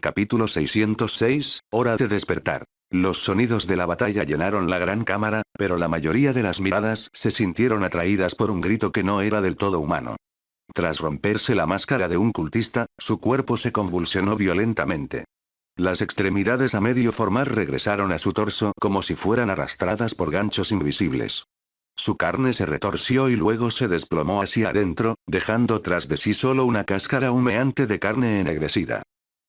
Capítulo 606, Hora de despertar. Los sonidos de la batalla llenaron la gran cámara, pero la mayoría de las miradas se sintieron atraídas por un grito que no era del todo humano. Tras romperse la máscara de un cultista, su cuerpo se convulsionó violentamente. Las extremidades a medio formar regresaron a su torso como si fueran arrastradas por ganchos invisibles. Su carne se retorció y luego se desplomó hacia adentro, dejando tras de sí solo una cáscara humeante de carne ennegrecida.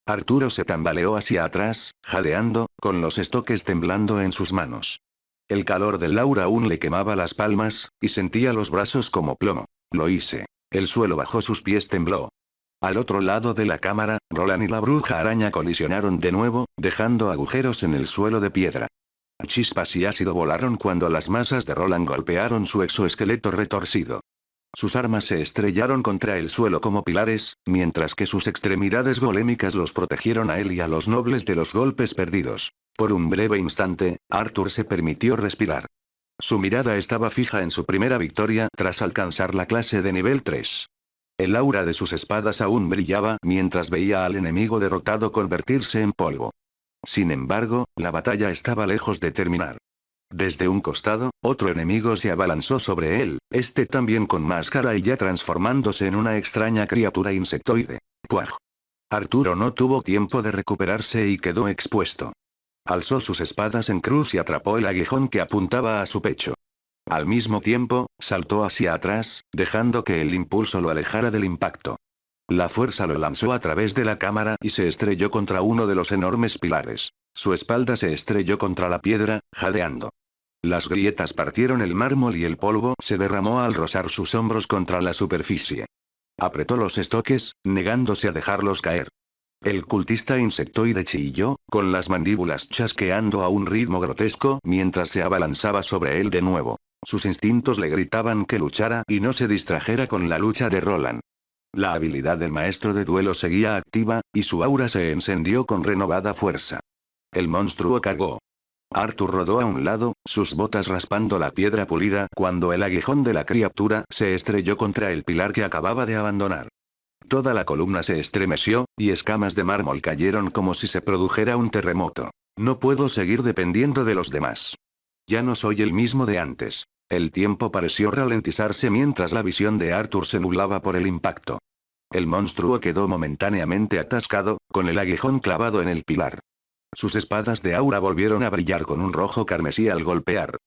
Arturo se tambaleó hacia atrás, jadeando, con los estoques temblando en sus manos. El calor del aura aún le quemaba las palmas, y sentía los brazos como plomo. Lo hice. El suelo bajo sus pies tembló. Al otro lado de la cámara, Roland y la bruja araña colisionaron de nuevo, dejando agujeros en el suelo de piedra. Chispas y ácido volaron cuando las masas de Roland golpearon su exoesqueleto retorcido. Sus armas se estrellaron contra el suelo como pilares, mientras que sus extremidades golémicas los protegieron a él y a los nobles de los golpes perdidos. Por un breve instante, Arthur se permitió respirar. Su mirada estaba fija en su primera victoria tras alcanzar la clase de nivel 3. El aura de sus espadas aún brillaba mientras veía al enemigo derrotado convertirse en polvo. Sin embargo, la batalla estaba lejos de terminar. Desde un costado, otro enemigo se abalanzó sobre él, este también con máscara y ya transformándose en una extraña criatura insectoide. ¡Puaj! Arturo no tuvo tiempo de recuperarse y quedó expuesto. Alzó sus espadas en cruz y atrapó el aguijón que apuntaba a su pecho. Al mismo tiempo, saltó hacia atrás, dejando que el impulso lo alejara del impacto. La fuerza lo lanzó a través de la cámara y se estrelló contra uno de los enormes pilares. Su espalda se estrelló contra la piedra, jadeando. Las grietas partieron el mármol y el polvo se derramó al rozar sus hombros contra la superficie. Apretó los estoques, negándose a dejarlos caer. El cultista insectoide chilló, con las mandíbulas chasqueando a un ritmo grotesco mientras se abalanzaba sobre él de nuevo. Sus instintos le gritaban que luchara y no se distrajera con la lucha de Roland. La habilidad del maestro de duelo seguía activa, y su aura se encendió con renovada fuerza. El monstruo cargó. Arthur rodó a un lado, sus botas raspando la piedra pulida cuando el aguijón de la criatura se estrelló contra el pilar que acababa de abandonar. Toda la columna se estremeció, y escamas de mármol cayeron como si se produjera un terremoto. No puedo seguir dependiendo de los demás. Ya no soy el mismo de antes. El tiempo pareció ralentizarse mientras la visión de Arthur se nublaba por el impacto. El monstruo quedó momentáneamente atascado, con el aguijón clavado en el pilar. Sus espadas de aura volvieron a brillar con un rojo carmesí al golpear.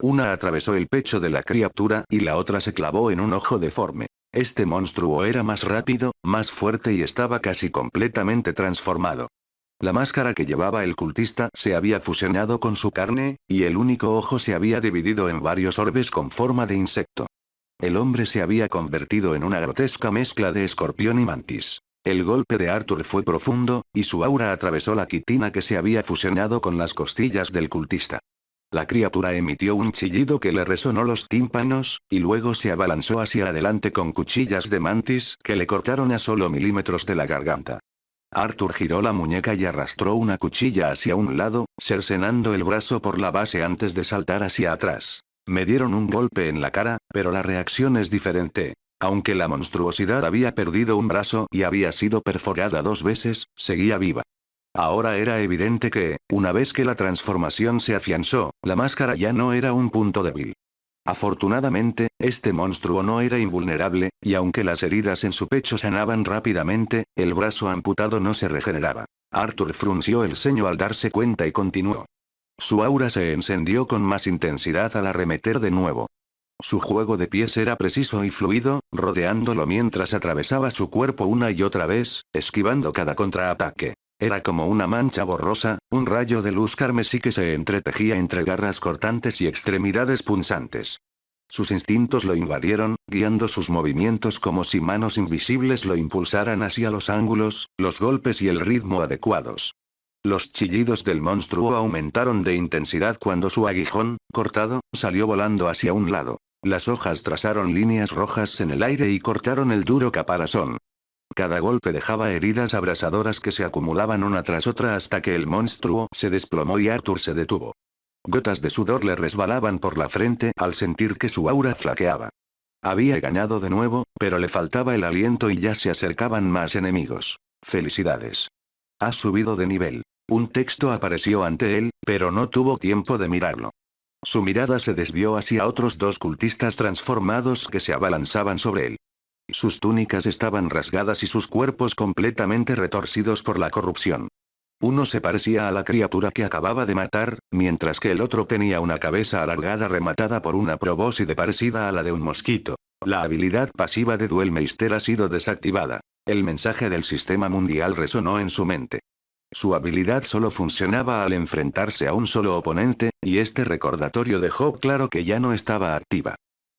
Una atravesó el pecho de la criatura y la otra se clavó en un ojo deforme. Este monstruo era más rápido, más fuerte y estaba casi completamente transformado. La máscara que llevaba el cultista se había fusionado con su carne, y el único ojo se había dividido en varios orbes con forma de insecto. El hombre se había convertido en una grotesca mezcla de escorpión y mantis. El golpe de Arthur fue profundo, y su aura atravesó la quitina que se había fusionado con las costillas del cultista. La criatura emitió un chillido que le resonó los tímpanos, y luego se abalanzó hacia adelante con cuchillas de mantis que le cortaron a solo milímetros de la garganta. Arthur giró la muñeca y arrastró una cuchilla hacia un lado, cercenando el brazo por la base antes de saltar hacia atrás. Me dieron un golpe en la cara, pero la reacción es diferente. Aunque la monstruosidad había perdido un brazo y había sido perforada 2 veces, seguía viva. Ahora era evidente que, una vez que la transformación se afianzó, la máscara ya no era un punto débil. Afortunadamente, este monstruo no era invulnerable, y aunque las heridas en su pecho sanaban rápidamente, el brazo amputado no se regeneraba. Arthur frunció el ceño al darse cuenta y continuó. Su aura se encendió con más intensidad al arremeter de nuevo. Su juego de pies era preciso y fluido, rodeándolo mientras atravesaba su cuerpo una y otra vez, esquivando cada contraataque. Era como una mancha borrosa, un rayo de luz carmesí que se entretejía entre garras cortantes y extremidades punzantes. Sus instintos lo invadieron, guiando sus movimientos como si manos invisibles lo impulsaran hacia los ángulos, los golpes y el ritmo adecuados. Los chillidos del monstruo aumentaron de intensidad cuando su aguijón, cortado, salió volando hacia un lado. Las hojas trazaron líneas rojas en el aire y cortaron el duro caparazón. Cada golpe dejaba heridas abrasadoras que se acumulaban una tras otra hasta que el monstruo se desplomó y Arthur se detuvo. Gotas de sudor le resbalaban por la frente al sentir que su aura flaqueaba. Había ganado de nuevo, pero le faltaba el aliento y ya se acercaban más enemigos. Felicidades. Has subido de nivel. Un texto apareció ante él, pero no tuvo tiempo de mirarlo. Su mirada se desvió hacia otros dos cultistas transformados que se abalanzaban sobre él. Sus túnicas estaban rasgadas y sus cuerpos completamente retorcidos por la corrupción. Uno se parecía a la criatura que acababa de matar, mientras que el otro tenía una cabeza alargada rematada por una probóscide parecida a la de un mosquito. La habilidad pasiva de Duelmeister ha sido desactivada. El mensaje del sistema mundial resonó en su mente. Su habilidad solo funcionaba al enfrentarse a un solo oponente, y este recordatorio dejó claro que ya no estaba activa.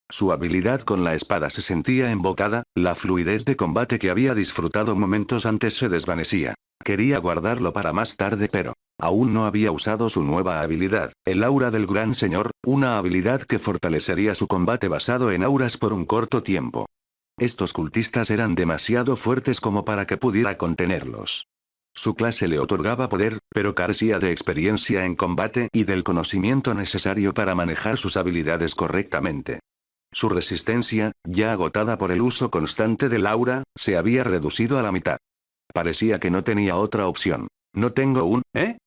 Su habilidad con la espada se sentía embocada, la fluidez de combate que había disfrutado momentos antes se desvanecía. Quería guardarlo para más tarde, pero aún no había usado su nueva habilidad, el aura del Gran Señor, una habilidad que fortalecería su combate basado en auras por un corto tiempo. Estos cultistas eran demasiado fuertes como para que pudiera contenerlos. Su clase le otorgaba poder, pero carecía de experiencia en combate y del conocimiento necesario para manejar sus habilidades correctamente. Su resistencia, ya agotada por el uso constante del aura, se había reducido a la mitad. Parecía que no tenía otra opción. No tengo un, ¿eh?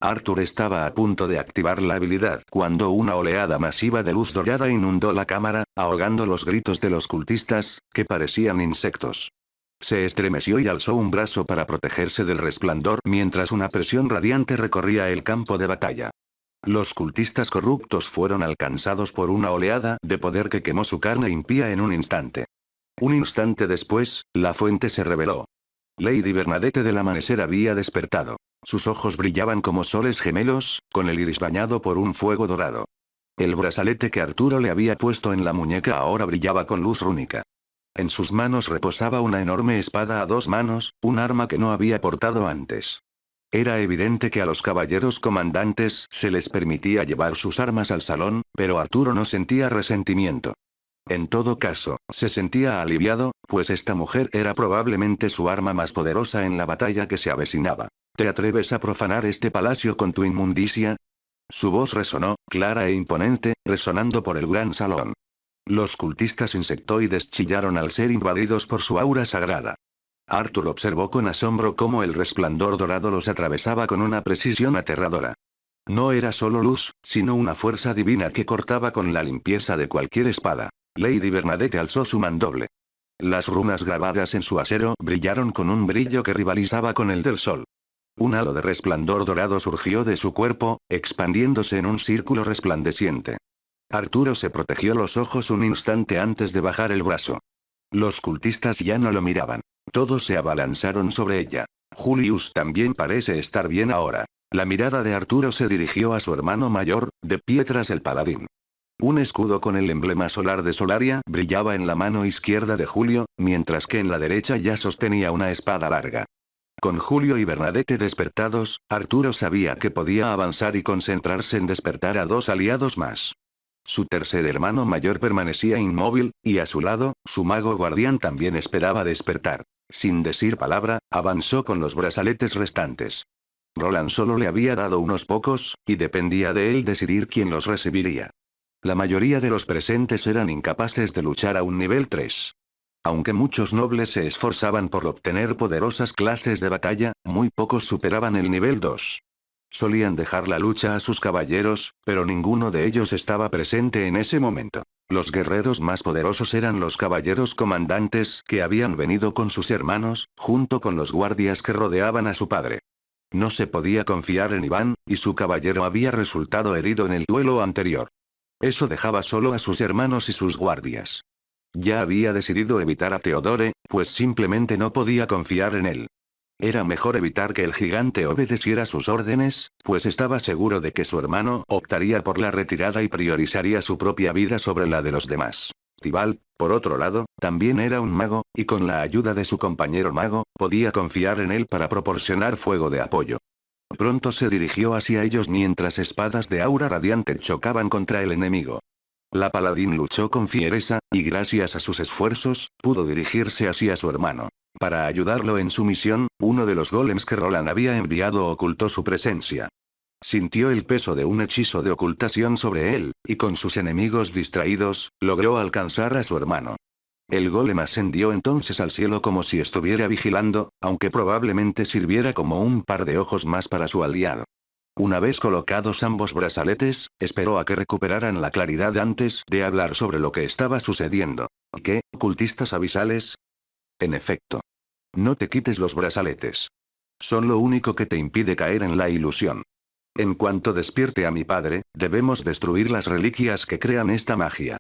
Arthur estaba a punto de activar la habilidad cuando una oleada masiva de luz dorada inundó la cámara, ahogando los gritos de los cultistas, que parecían insectos. Se estremeció y alzó un brazo para protegerse del resplandor mientras una presión radiante recorría el campo de batalla. Los cultistas corruptos fueron alcanzados por una oleada de poder que quemó su carne impía en un instante. Un instante después, la fuente se reveló. Lady Bernadette del amanecer había despertado. Sus ojos brillaban como soles gemelos, con el iris bañado por un fuego dorado. El brazalete que Arturo le había puesto en la muñeca ahora brillaba con luz rúnica. En sus manos reposaba una enorme espada a dos manos, un arma que no había portado antes. Era evidente que a los caballeros comandantes se les permitía llevar sus armas al salón, pero Arturo no sentía resentimiento. En todo caso, se sentía aliviado, pues esta mujer era probablemente su arma más poderosa en la batalla que se avecinaba. ¿Te atreves a profanar este palacio con tu inmundicia? Su voz resonó, clara e imponente, resonando por el gran salón. Los cultistas insectoides chillaron al ser invadidos por su aura sagrada. Arthur observó con asombro cómo el resplandor dorado los atravesaba con una precisión aterradora. No era solo luz, sino una fuerza divina que cortaba con la limpieza de cualquier espada. Lady Bernadette alzó su mandoble. Las runas grabadas en su acero brillaron con un brillo que rivalizaba con el del sol. Un halo de resplandor dorado surgió de su cuerpo, expandiéndose en un círculo resplandeciente. Arturo se protegió los ojos un instante antes de bajar el brazo. Los cultistas ya no lo miraban. Todos se abalanzaron sobre ella. Julius también parece estar bien ahora. La mirada de Arturo se dirigió a su hermano mayor, de pie tras el paladín. Un escudo con el emblema solar de Solaria brillaba en la mano izquierda de Julio, mientras que en la derecha ya sostenía una espada larga. Con Julio y Bernadette despertados, Arturo sabía que podía avanzar y concentrarse en despertar a dos aliados más. Su tercer hermano mayor permanecía inmóvil, y a su lado, su mago guardián también esperaba despertar. Sin decir palabra, avanzó con los brazaletes restantes. Roland solo le había dado unos pocos, y dependía de él decidir quién los recibiría. La mayoría de los presentes eran incapaces de luchar a un nivel 3. Aunque muchos nobles se esforzaban por obtener poderosas clases de batalla, muy pocos superaban el nivel 2. Solían dejar la lucha a sus caballeros, pero ninguno de ellos estaba presente en ese momento. Los guerreros más poderosos eran los caballeros comandantes que habían venido con sus hermanos, junto con los guardias que rodeaban a su padre. No se podía confiar en Iván, y su caballero había resultado herido en el duelo anterior. Eso dejaba solo a sus hermanos y sus guardias. Ya había decidido evitar a Theodore, pues simplemente no podía confiar en él. Era mejor evitar que el gigante obedeciera sus órdenes, pues estaba seguro de que su hermano optaría por la retirada y priorizaría su propia vida sobre la de los demás. Tybalt, por otro lado, también era un mago, y con la ayuda de su compañero mago, podía confiar en él para proporcionar fuego de apoyo. Pronto se dirigió hacia ellos mientras espadas de aura radiante chocaban contra el enemigo. La paladín luchó con fiereza, y gracias a sus esfuerzos, pudo dirigirse hacia su hermano. Para ayudarlo en su misión, uno de los golems que Roland había enviado ocultó su presencia. Sintió el peso de un hechizo de ocultación sobre él, y con sus enemigos distraídos, logró alcanzar a su hermano. El golem ascendió entonces al cielo como si estuviera vigilando, aunque probablemente sirviera como un par de ojos más para su aliado. Una vez colocados ambos brazaletes, esperó a que recuperaran la claridad antes de hablar sobre lo que estaba sucediendo. ¿Qué, cultistas abisales? En efecto. No te quites los brazaletes. Son lo único que te impide caer en la ilusión. En cuanto despierte a mi padre, debemos destruir las reliquias que crean esta magia.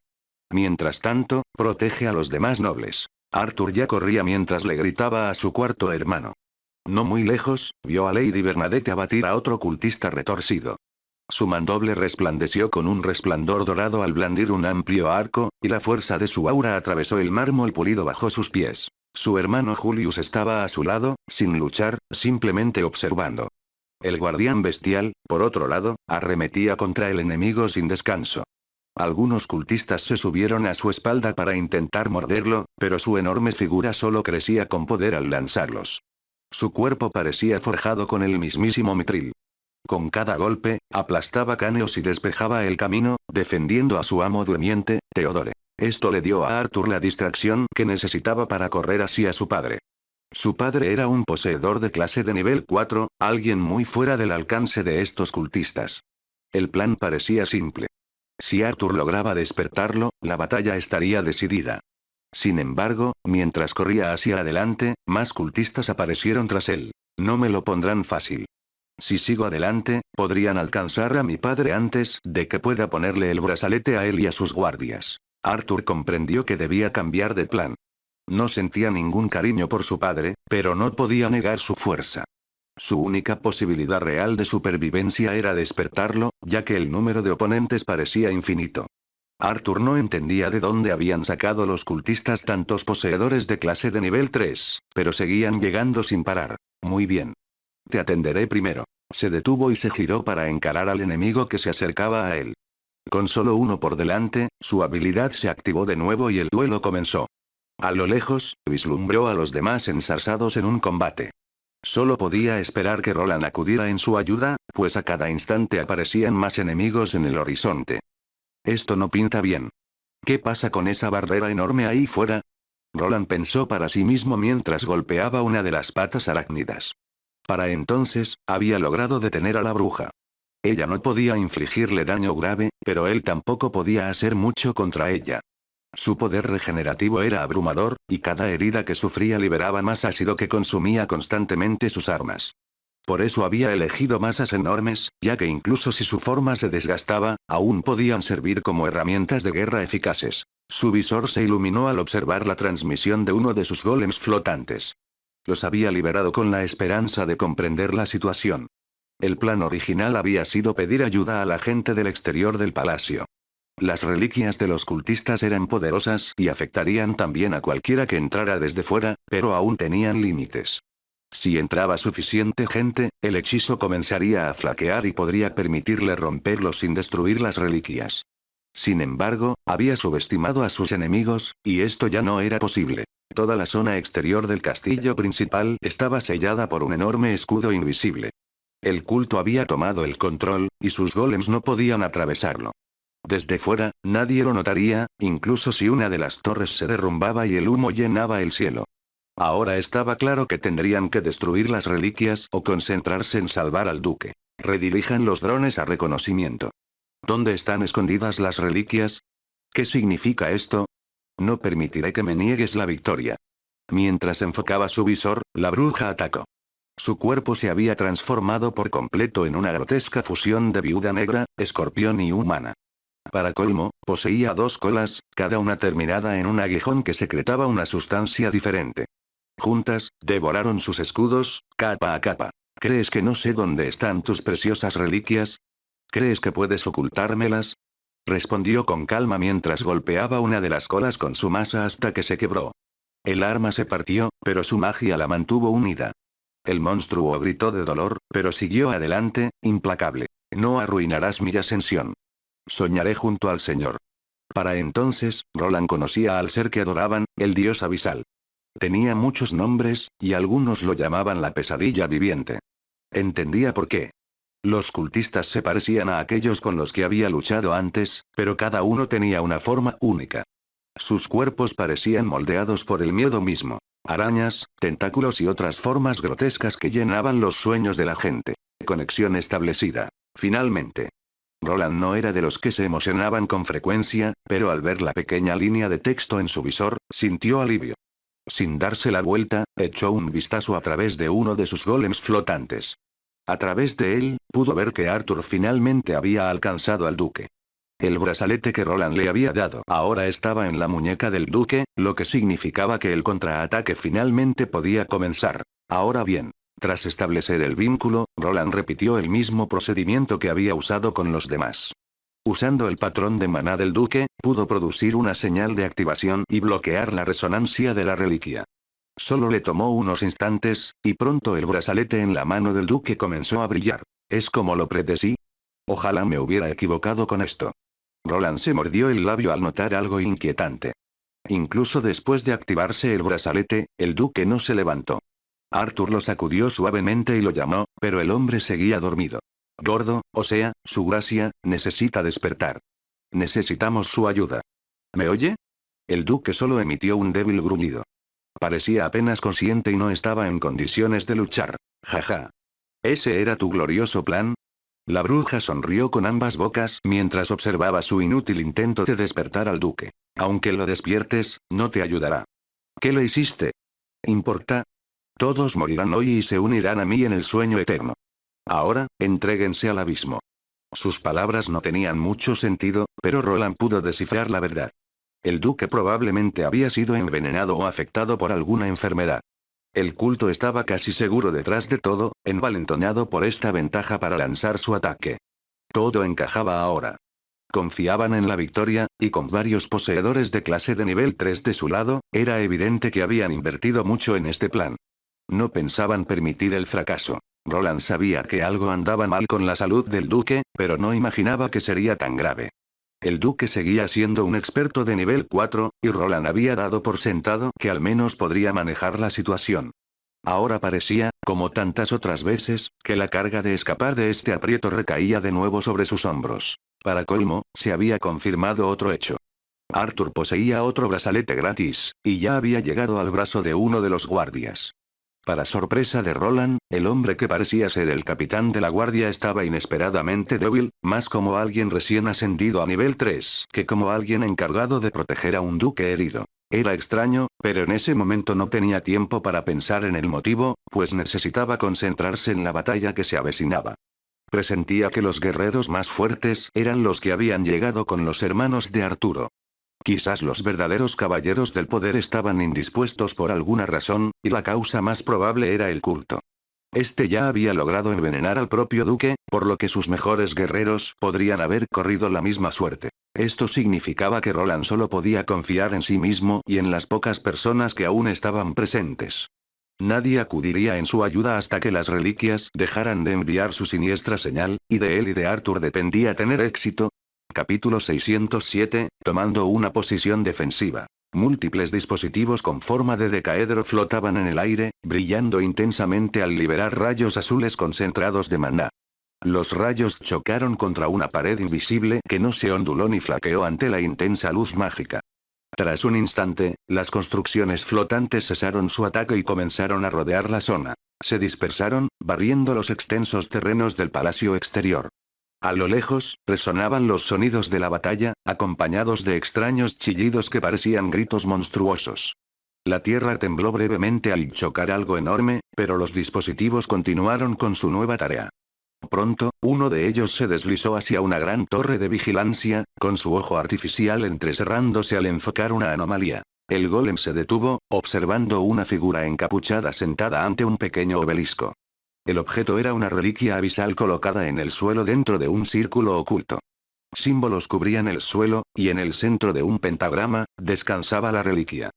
Mientras tanto, protege a los demás nobles. Arthur ya corría mientras le gritaba a su cuarto hermano. No muy lejos, vio a Lady Bernadette abatir a otro cultista retorcido. Su mandoble resplandeció con un resplandor dorado al blandir un amplio arco, y la fuerza de su aura atravesó el mármol pulido bajo sus pies. Su hermano Julius estaba a su lado, sin luchar, simplemente observando. El guardián bestial, por otro lado, arremetía contra el enemigo sin descanso. Algunos cultistas se subieron a su espalda para intentar morderlo, pero su enorme figura solo crecía con poder al lanzarlos. Su cuerpo parecía forjado con el mismísimo mitril. Con cada golpe, aplastaba cáneos y despejaba el camino, defendiendo a su amo durmiente, Theodore. Esto le dio a Arthur la distracción que necesitaba para correr hacia su padre. Su padre era un poseedor de clase de nivel 4, alguien muy fuera del alcance de estos cultistas. El plan parecía simple. Si Arthur lograba despertarlo, la batalla estaría decidida. Sin embargo, mientras corría hacia adelante, más cultistas aparecieron tras él. No me lo pondrán fácil. Si sigo adelante, podrían alcanzar a mi padre antes de que pueda ponerle el brazalete a él y a sus guardias. Arthur comprendió que debía cambiar de plan. No sentía ningún cariño por su padre, pero no podía negar su fuerza. Su única posibilidad real de supervivencia era despertarlo, ya que el número de oponentes parecía infinito. Arthur no entendía de dónde habían sacado los cultistas tantos poseedores de clase de nivel 3, pero seguían llegando sin parar. Muy bien. Te atenderé primero. Se detuvo y se giró para encarar al enemigo que se acercaba a él. Con solo uno por delante, su habilidad se activó de nuevo y el duelo comenzó. A lo lejos, vislumbró a los demás ensarzados en un combate. Solo podía esperar que Roland acudiera en su ayuda, pues a cada instante aparecían más enemigos en el horizonte. Esto no pinta bien. ¿Qué pasa con esa barrera enorme ahí fuera? Roland pensó para sí mismo mientras golpeaba una de las patas arácnidas. Para entonces, había logrado detener a la bruja. Ella no podía infligirle daño grave, pero él tampoco podía hacer mucho contra ella. Su poder regenerativo era abrumador, y cada herida que sufría liberaba más ácido que consumía constantemente sus armas. Por eso había elegido masas enormes, ya que incluso si su forma se desgastaba, aún podían servir como herramientas de guerra eficaces. Su visor se iluminó al observar la transmisión de uno de sus golems flotantes. Los había liberado con la esperanza de comprender la situación. El plan original había sido pedir ayuda a la gente del exterior del palacio. Las reliquias de los cultistas eran poderosas y afectarían también a cualquiera que entrara desde fuera, pero aún tenían límites. Si entraba suficiente gente, el hechizo comenzaría a flaquear y podría permitirle romperlo sin destruir las reliquias. Sin embargo, había subestimado a sus enemigos, y esto ya no era posible. Toda la zona exterior del castillo principal estaba sellada por un enorme escudo invisible. El culto había tomado el control, y sus golems no podían atravesarlo. Desde fuera, nadie lo notaría, incluso si una de las torres se derrumbaba y el humo llenaba el cielo. Ahora estaba claro que tendrían que destruir las reliquias o concentrarse en salvar al duque. Redirijan los drones a reconocimiento. ¿Dónde están escondidas las reliquias? ¿Qué significa esto? No permitiré que me niegues la victoria. Mientras enfocaba su visor, la bruja atacó. Su cuerpo se había transformado por completo en una grotesca fusión de viuda negra, escorpión y humana. Para colmo, poseía dos colas, cada una terminada en un aguijón que secretaba una sustancia diferente. Juntas, devoraron sus escudos, capa a capa. ¿Crees que no sé dónde están tus preciosas reliquias? ¿Crees que puedes ocultármelas? Respondió con calma mientras golpeaba una de las colas con su masa hasta que se quebró. El arma se partió, pero su magia la mantuvo unida. El monstruo gritó de dolor, pero siguió adelante, implacable. No arruinarás mi ascensión. Soñaré junto al Señor. Para entonces, Roland conocía al ser que adoraban, el dios abisal. Tenía muchos nombres, y algunos lo llamaban la pesadilla viviente. Entendía por qué. Los cultistas se parecían a aquellos con los que había luchado antes, pero cada uno tenía una forma única. Sus cuerpos parecían moldeados por el miedo mismo. Arañas, tentáculos y otras formas grotescas que llenaban los sueños de la gente. Conexión establecida. Finalmente. Roland no era de los que se emocionaban con frecuencia, pero al ver la pequeña línea de texto en su visor, sintió alivio. Sin darse la vuelta, echó un vistazo a través de uno de sus golems flotantes. A través de él, pudo ver que Arthur finalmente había alcanzado al duque. El brazalete que Roland le había dado ahora estaba en la muñeca del duque, lo que significaba que el contraataque finalmente podía comenzar. Ahora bien, tras establecer el vínculo, Roland repitió el mismo procedimiento que había usado con los demás. Usando el patrón de maná del duque, pudo producir una señal de activación y bloquear la resonancia de la reliquia. Solo le tomó unos instantes, y pronto el brazalete en la mano del duque comenzó a brillar. ¿Es como lo predecí? Ojalá me hubiera equivocado con esto. Roland se mordió el labio al notar algo inquietante. Incluso después de activarse el brazalete, el duque no se levantó. Arthur lo sacudió suavemente y lo llamó, pero el hombre seguía dormido. Gordo, o sea, su gracia, necesita despertar. Necesitamos su ayuda. ¿Me oye? El duque solo emitió un débil gruñido. Parecía apenas consciente y no estaba en condiciones de luchar. Jaja. ¿Ese era tu glorioso plan? La bruja sonrió con ambas bocas mientras observaba su inútil intento de despertar al duque. Aunque lo despiertes, no te ayudará. ¿Qué le hiciste? ¿Importa? Todos morirán hoy y se unirán a mí en el sueño eterno. Ahora, entréguense al abismo. Sus palabras no tenían mucho sentido, pero Roland pudo descifrar la verdad. El duque probablemente había sido envenenado o afectado por alguna enfermedad. El culto estaba casi seguro detrás de todo, envalentonado por esta ventaja para lanzar su ataque. Todo encajaba ahora. Confiaban en la victoria, y con varios poseedores de clase de nivel 3 de su lado, era evidente que habían invertido mucho en este plan. No pensaban permitir el fracaso. Roland sabía que algo andaba mal con la salud del duque, pero no imaginaba que sería tan grave. El duque seguía siendo un experto de nivel 4, y Roland había dado por sentado que al menos podría manejar la situación. Ahora parecía, como tantas otras veces, que la carga de escapar de este aprieto recaía de nuevo sobre sus hombros. Para colmo, se había confirmado otro hecho. Arthur poseía otro brazalete gratis, y ya había llegado al brazo de uno de los guardias. Para sorpresa de Roland, el hombre que parecía ser el capitán de la guardia estaba inesperadamente débil, más como alguien recién ascendido a nivel 3 que como alguien encargado de proteger a un duque herido. Era extraño, pero en ese momento no tenía tiempo para pensar en el motivo, pues necesitaba concentrarse en la batalla que se avecinaba. Presentía que los guerreros más fuertes eran los que habían llegado con los hermanos de Arturo. Quizás los verdaderos caballeros del poder estaban indispuestos por alguna razón, y la causa más probable era el culto. Este ya había logrado envenenar al propio duque, por lo que sus mejores guerreros podrían haber corrido la misma suerte. Esto significaba que Roland solo podía confiar en sí mismo y en las pocas personas que aún estaban presentes. Nadie acudiría en su ayuda hasta que las reliquias dejaran de enviar su siniestra señal, y de él y de Arthur dependía tener éxito. Capítulo 607, tomando una posición defensiva. Múltiples dispositivos con forma de decaedro flotaban en el aire, brillando intensamente al liberar rayos azules concentrados de maná. Los rayos chocaron contra una pared invisible que no se onduló ni flaqueó ante la intensa luz mágica. Tras un instante, las construcciones flotantes cesaron su ataque y comenzaron a rodear la zona. Se dispersaron, barriendo los extensos terrenos del palacio exterior. A lo lejos, resonaban los sonidos de la batalla, acompañados de extraños chillidos que parecían gritos monstruosos. La tierra tembló brevemente al chocar algo enorme, pero los dispositivos continuaron con su nueva tarea. Pronto, uno de ellos se deslizó hacia una gran torre de vigilancia, con su ojo artificial entrecerrándose al enfocar una anomalía. El golem se detuvo, observando una figura encapuchada sentada ante un pequeño obelisco. El objeto era una reliquia abisal colocada en el suelo dentro de un círculo oculto. Símbolos cubrían el suelo, y en el centro de un pentagrama, descansaba la reliquia.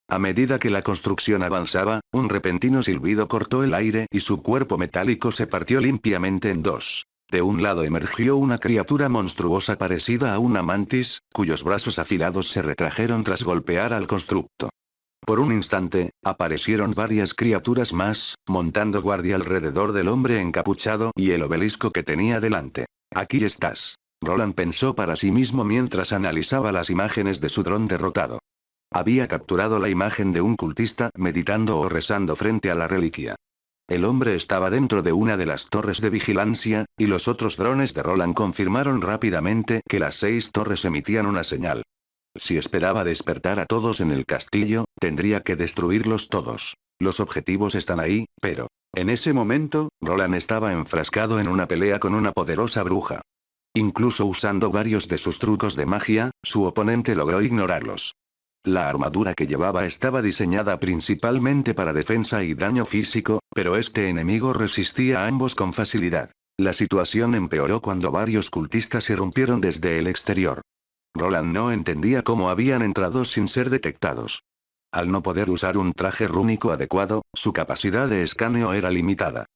A medida que la construcción avanzaba, un repentino silbido cortó el aire y su cuerpo metálico se partió limpiamente en dos. De un lado emergió una criatura monstruosa parecida a una mantis, cuyos brazos afilados se retrajeron tras golpear al constructo. Por un instante, aparecieron varias criaturas más, montando guardia alrededor del hombre encapuchado y el obelisco que tenía delante. Aquí estás. Roland pensó para sí mismo mientras analizaba las imágenes de su dron derrotado. Había capturado la imagen de un cultista meditando o rezando frente a la reliquia. El hombre estaba dentro de una de las torres de vigilancia, y los otros drones de Roland confirmaron rápidamente que las 6 torres emitían una señal. Si esperaba despertar a todos en el castillo, tendría que destruirlos todos. Los objetivos están ahí, pero... En ese momento, Roland estaba enfrascado en una pelea con una poderosa bruja. Incluso usando varios de sus trucos de magia, su oponente logró ignorarlos. La armadura que llevaba estaba diseñada principalmente para defensa y daño físico, pero este enemigo resistía a ambos con facilidad. La situación empeoró cuando varios cultistas irrumpieron desde el exterior. Roland no entendía cómo habían entrado sin ser detectados. Al no poder usar un traje rúnico adecuado, su capacidad de escaneo era limitada.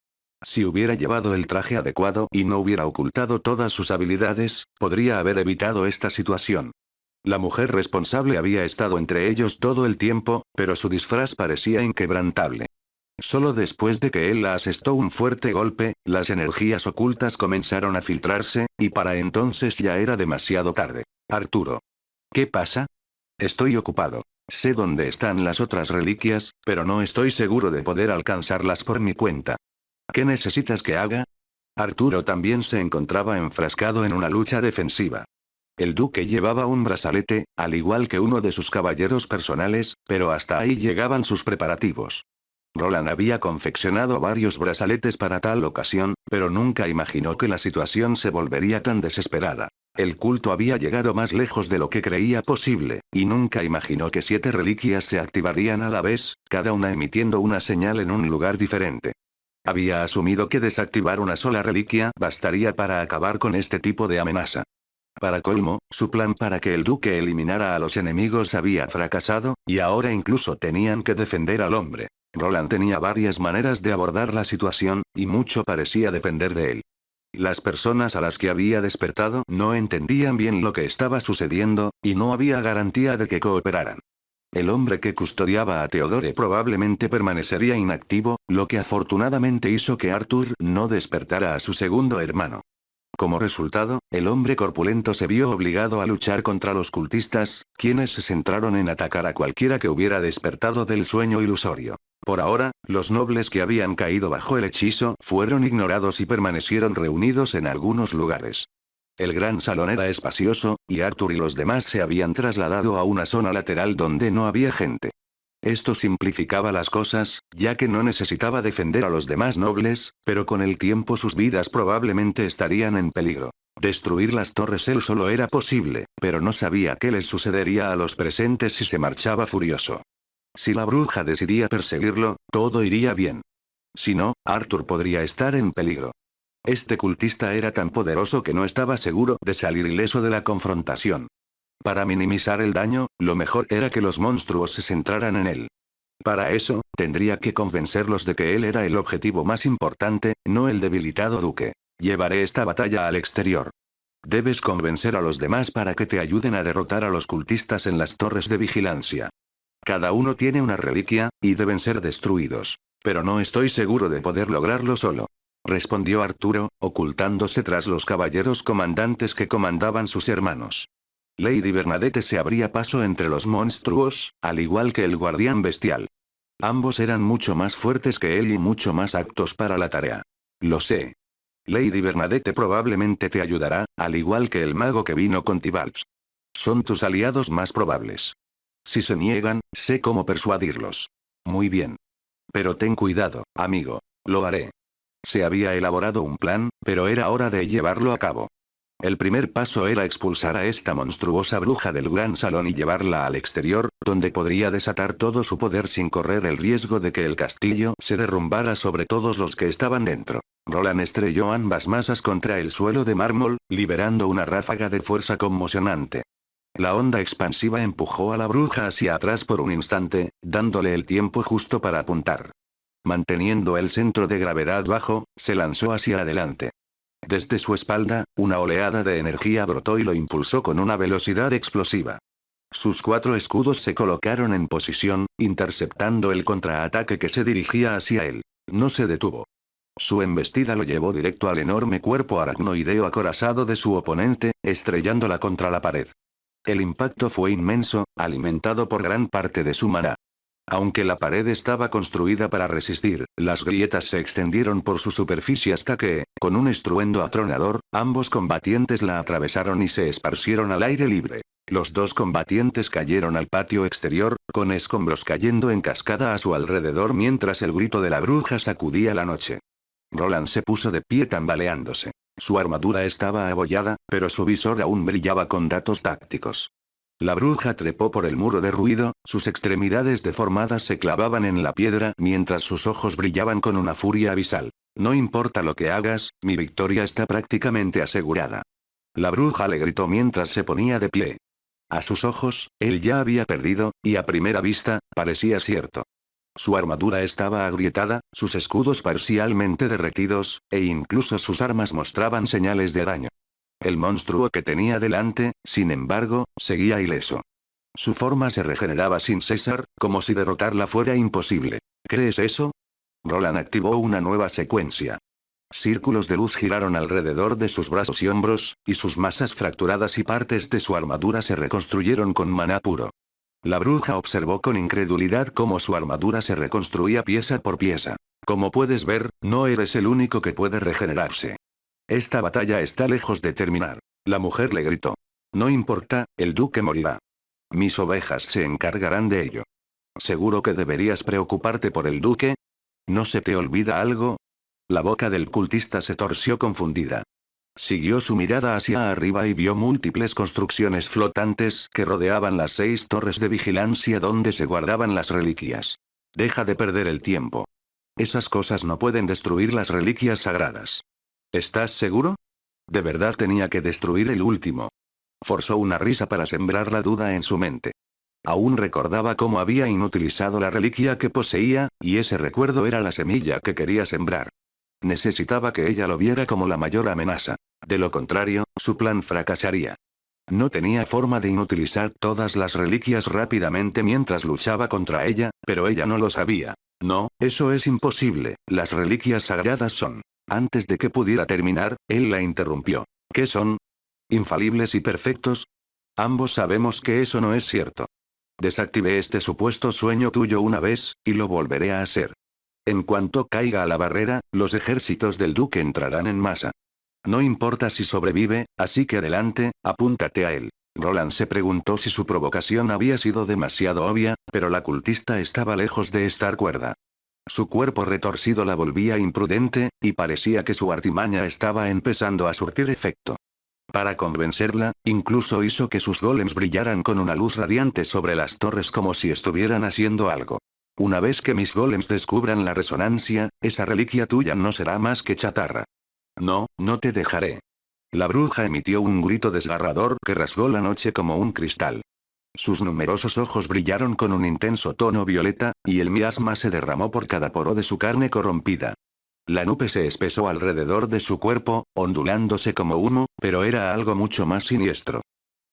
Si hubiera llevado el traje adecuado y no hubiera ocultado todas sus habilidades, podría haber evitado esta situación. La mujer responsable había estado entre ellos todo el tiempo, pero su disfraz parecía inquebrantable. Solo después de que él la asestó un fuerte golpe, las energías ocultas comenzaron a filtrarse, y para entonces ya era demasiado tarde. Arturo. ¿Qué pasa? Estoy ocupado. Sé dónde están las otras reliquias, pero no estoy seguro de poder alcanzarlas por mi cuenta. ¿Qué necesitas que haga? Arturo también se encontraba enfrascado en una lucha defensiva. El duque llevaba un brazalete, al igual que uno de sus caballeros personales, pero hasta ahí llegaban sus preparativos. Roland había confeccionado varios brazaletes para tal ocasión, pero nunca imaginó que la situación se volvería tan desesperada. El culto había llegado más lejos de lo que creía posible, y nunca imaginó que 7 reliquias se activarían a la vez, cada una emitiendo una señal en un lugar diferente. Había asumido que desactivar una sola reliquia bastaría para acabar con este tipo de amenaza. Para colmo, su plan para que el duque eliminara a los enemigos había fracasado, y ahora incluso tenían que defender al hombre. Roland tenía varias maneras de abordar la situación, y mucho parecía depender de él. Las personas a las que había despertado no entendían bien lo que estaba sucediendo, y no había garantía de que cooperaran. El hombre que custodiaba a Theodore probablemente permanecería inactivo, lo que afortunadamente hizo que Arthur no despertara a su segundo hermano. Como resultado, el hombre corpulento se vio obligado a luchar contra los cultistas, quienes se centraron en atacar a cualquiera que hubiera despertado del sueño ilusorio. Por ahora, los nobles que habían caído bajo el hechizo fueron ignorados y permanecieron reunidos en algunos lugares. El gran salón era espacioso, y Arthur y los demás se habían trasladado a una zona lateral donde no había gente. Esto simplificaba las cosas, ya que no necesitaba defender a los demás nobles, pero con el tiempo sus vidas probablemente estarían en peligro. Destruir las torres él solo era posible, pero no sabía qué les sucedería a los presentes si se marchaba furioso. Si la bruja decidía perseguirlo, todo iría bien. Si no, Arthur podría estar en peligro. Este cultista era tan poderoso que no estaba seguro de salir ileso de la confrontación. Para minimizar el daño, lo mejor era que los monstruos se centraran en él. Para eso, tendría que convencerlos de que él era el objetivo más importante, no el debilitado duque. Llevaré esta batalla al exterior. Debes convencer a los demás para que te ayuden a derrotar a los cultistas en las torres de vigilancia. Cada uno tiene una reliquia, y deben ser destruidos. Pero no estoy seguro de poder lograrlo solo. Respondió Arturo, ocultándose tras los caballeros comandantes que comandaban sus hermanos. Lady Bernadette se abría paso entre los monstruos, al igual que el guardián bestial. Ambos eran mucho más fuertes que él y mucho más aptos para la tarea. Lo sé. Lady Bernadette probablemente te ayudará, al igual que el mago que vino con Tybalt. Son tus aliados más probables. Si se niegan, sé cómo persuadirlos. Muy bien. Pero ten cuidado, amigo. Lo haré. Se había elaborado un plan, pero era hora de llevarlo a cabo. El primer paso era expulsar a esta monstruosa bruja del gran salón y llevarla al exterior, donde podría desatar todo su poder sin correr el riesgo de que el castillo se derrumbara sobre todos los que estaban dentro. Roland estrelló ambas masas contra el suelo de mármol, liberando una ráfaga de fuerza conmocionante. La onda expansiva empujó a la bruja hacia atrás por un instante, dándole el tiempo justo para apuntar. Manteniendo el centro de gravedad bajo, se lanzó hacia adelante. Desde su espalda, una oleada de energía brotó y lo impulsó con una velocidad explosiva. Sus 4 escudos se colocaron en posición, interceptando el contraataque que se dirigía hacia él. No se detuvo. Su embestida lo llevó directo al enorme cuerpo aracnoideo acorazado de su oponente, estrellándola contra la pared. El impacto fue inmenso, alimentado por gran parte de su maná. Aunque la pared estaba construida para resistir, las grietas se extendieron por su superficie hasta que, con un estruendo atronador, ambos combatientes la atravesaron y se esparcieron al aire libre. Los dos combatientes cayeron al patio exterior, con escombros cayendo en cascada a su alrededor mientras el grito de la bruja sacudía la noche. Roland se puso de pie tambaleándose. Su armadura estaba abollada, pero su visor aún brillaba con datos tácticos. La bruja trepó por el muro de ruido, sus extremidades deformadas se clavaban en la piedra mientras sus ojos brillaban con una furia abisal. No importa lo que hagas, mi victoria está prácticamente asegurada. La bruja le gritó mientras se ponía de pie. A sus ojos, él ya había perdido, y a primera vista, parecía cierto. Su armadura estaba agrietada, sus escudos parcialmente derretidos, e incluso sus armas mostraban señales de daño. El monstruo que tenía delante, sin embargo, seguía ileso. Su forma se regeneraba sin cesar, como si derrotarla fuera imposible. ¿Crees eso? Roland activó una nueva secuencia. Círculos de luz giraron alrededor de sus brazos y hombros, y sus masas fracturadas y partes de su armadura se reconstruyeron con maná puro. La bruja observó con incredulidad cómo su armadura se reconstruía pieza por pieza. Como puedes ver, no eres el único que puede regenerarse. Esta batalla está lejos de terminar. La mujer le gritó. No importa, el duque morirá. Mis ovejas se encargarán de ello. ¿Seguro que deberías preocuparte por el duque? ¿No se te olvida algo? La boca del cultista se torció confundida. Siguió su mirada hacia arriba y vio múltiples construcciones flotantes que rodeaban las 6 torres de vigilancia donde se guardaban las reliquias. Deja de perder el tiempo. Esas cosas no pueden destruir las reliquias sagradas. ¿Estás seguro? De verdad tenía que destruir el último. Forzó una risa para sembrar la duda en su mente. Aún recordaba cómo había inutilizado la reliquia que poseía, y ese recuerdo era la semilla que quería sembrar. Necesitaba que ella lo viera como la mayor amenaza. De lo contrario, su plan fracasaría. No tenía forma de inutilizar todas las reliquias rápidamente mientras luchaba contra ella, pero ella no lo sabía. No, eso es imposible, las reliquias sagradas son. Antes de que pudiera terminar, él la interrumpió. ¿Qué son? ¿Infalibles y perfectos? Ambos sabemos que eso no es cierto. Desactivé este supuesto sueño tuyo una vez, y lo volveré a hacer. En cuanto caiga a la barrera, los ejércitos del duque entrarán en masa. No importa si sobrevive, así que adelante, apúntate a él. Roland se preguntó si su provocación había sido demasiado obvia, pero la cultista estaba lejos de estar cuerda. Su cuerpo retorcido la volvía imprudente, y parecía que su artimaña estaba empezando a surtir efecto. Para convencerla, incluso hizo que sus golems brillaran con una luz radiante sobre las torres como si estuvieran haciendo algo. Una vez que mis golems descubran la resonancia, esa reliquia tuya no será más que chatarra. No, no te dejaré. La bruja emitió un grito desgarrador que rasgó la noche como un cristal. Sus numerosos ojos brillaron con un intenso tono violeta, y el miasma se derramó por cada poro de su carne corrompida. La nube se espesó alrededor de su cuerpo, ondulándose como humo, pero era algo mucho más siniestro.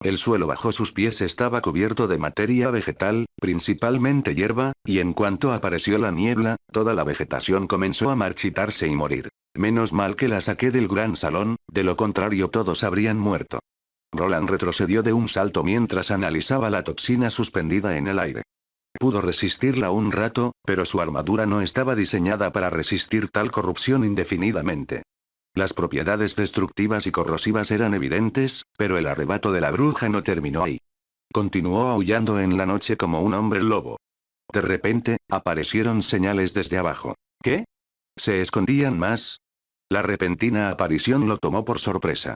El suelo bajo sus pies estaba cubierto de materia vegetal, principalmente hierba, y en cuanto apareció la niebla, toda la vegetación comenzó a marchitarse y morir. Menos mal que la saqué del gran salón, de lo contrario todos habrían muerto. Roland retrocedió de un salto mientras analizaba la toxina suspendida en el aire. Pudo resistirla un rato, pero su armadura no estaba diseñada para resistir tal corrupción indefinidamente. Las propiedades destructivas y corrosivas eran evidentes, pero el arrebato de la bruja no terminó ahí. Continuó aullando en la noche como un hombre lobo. De repente, aparecieron señales desde abajo. ¿Qué? ¿Se escondían más? La repentina aparición lo tomó por sorpresa.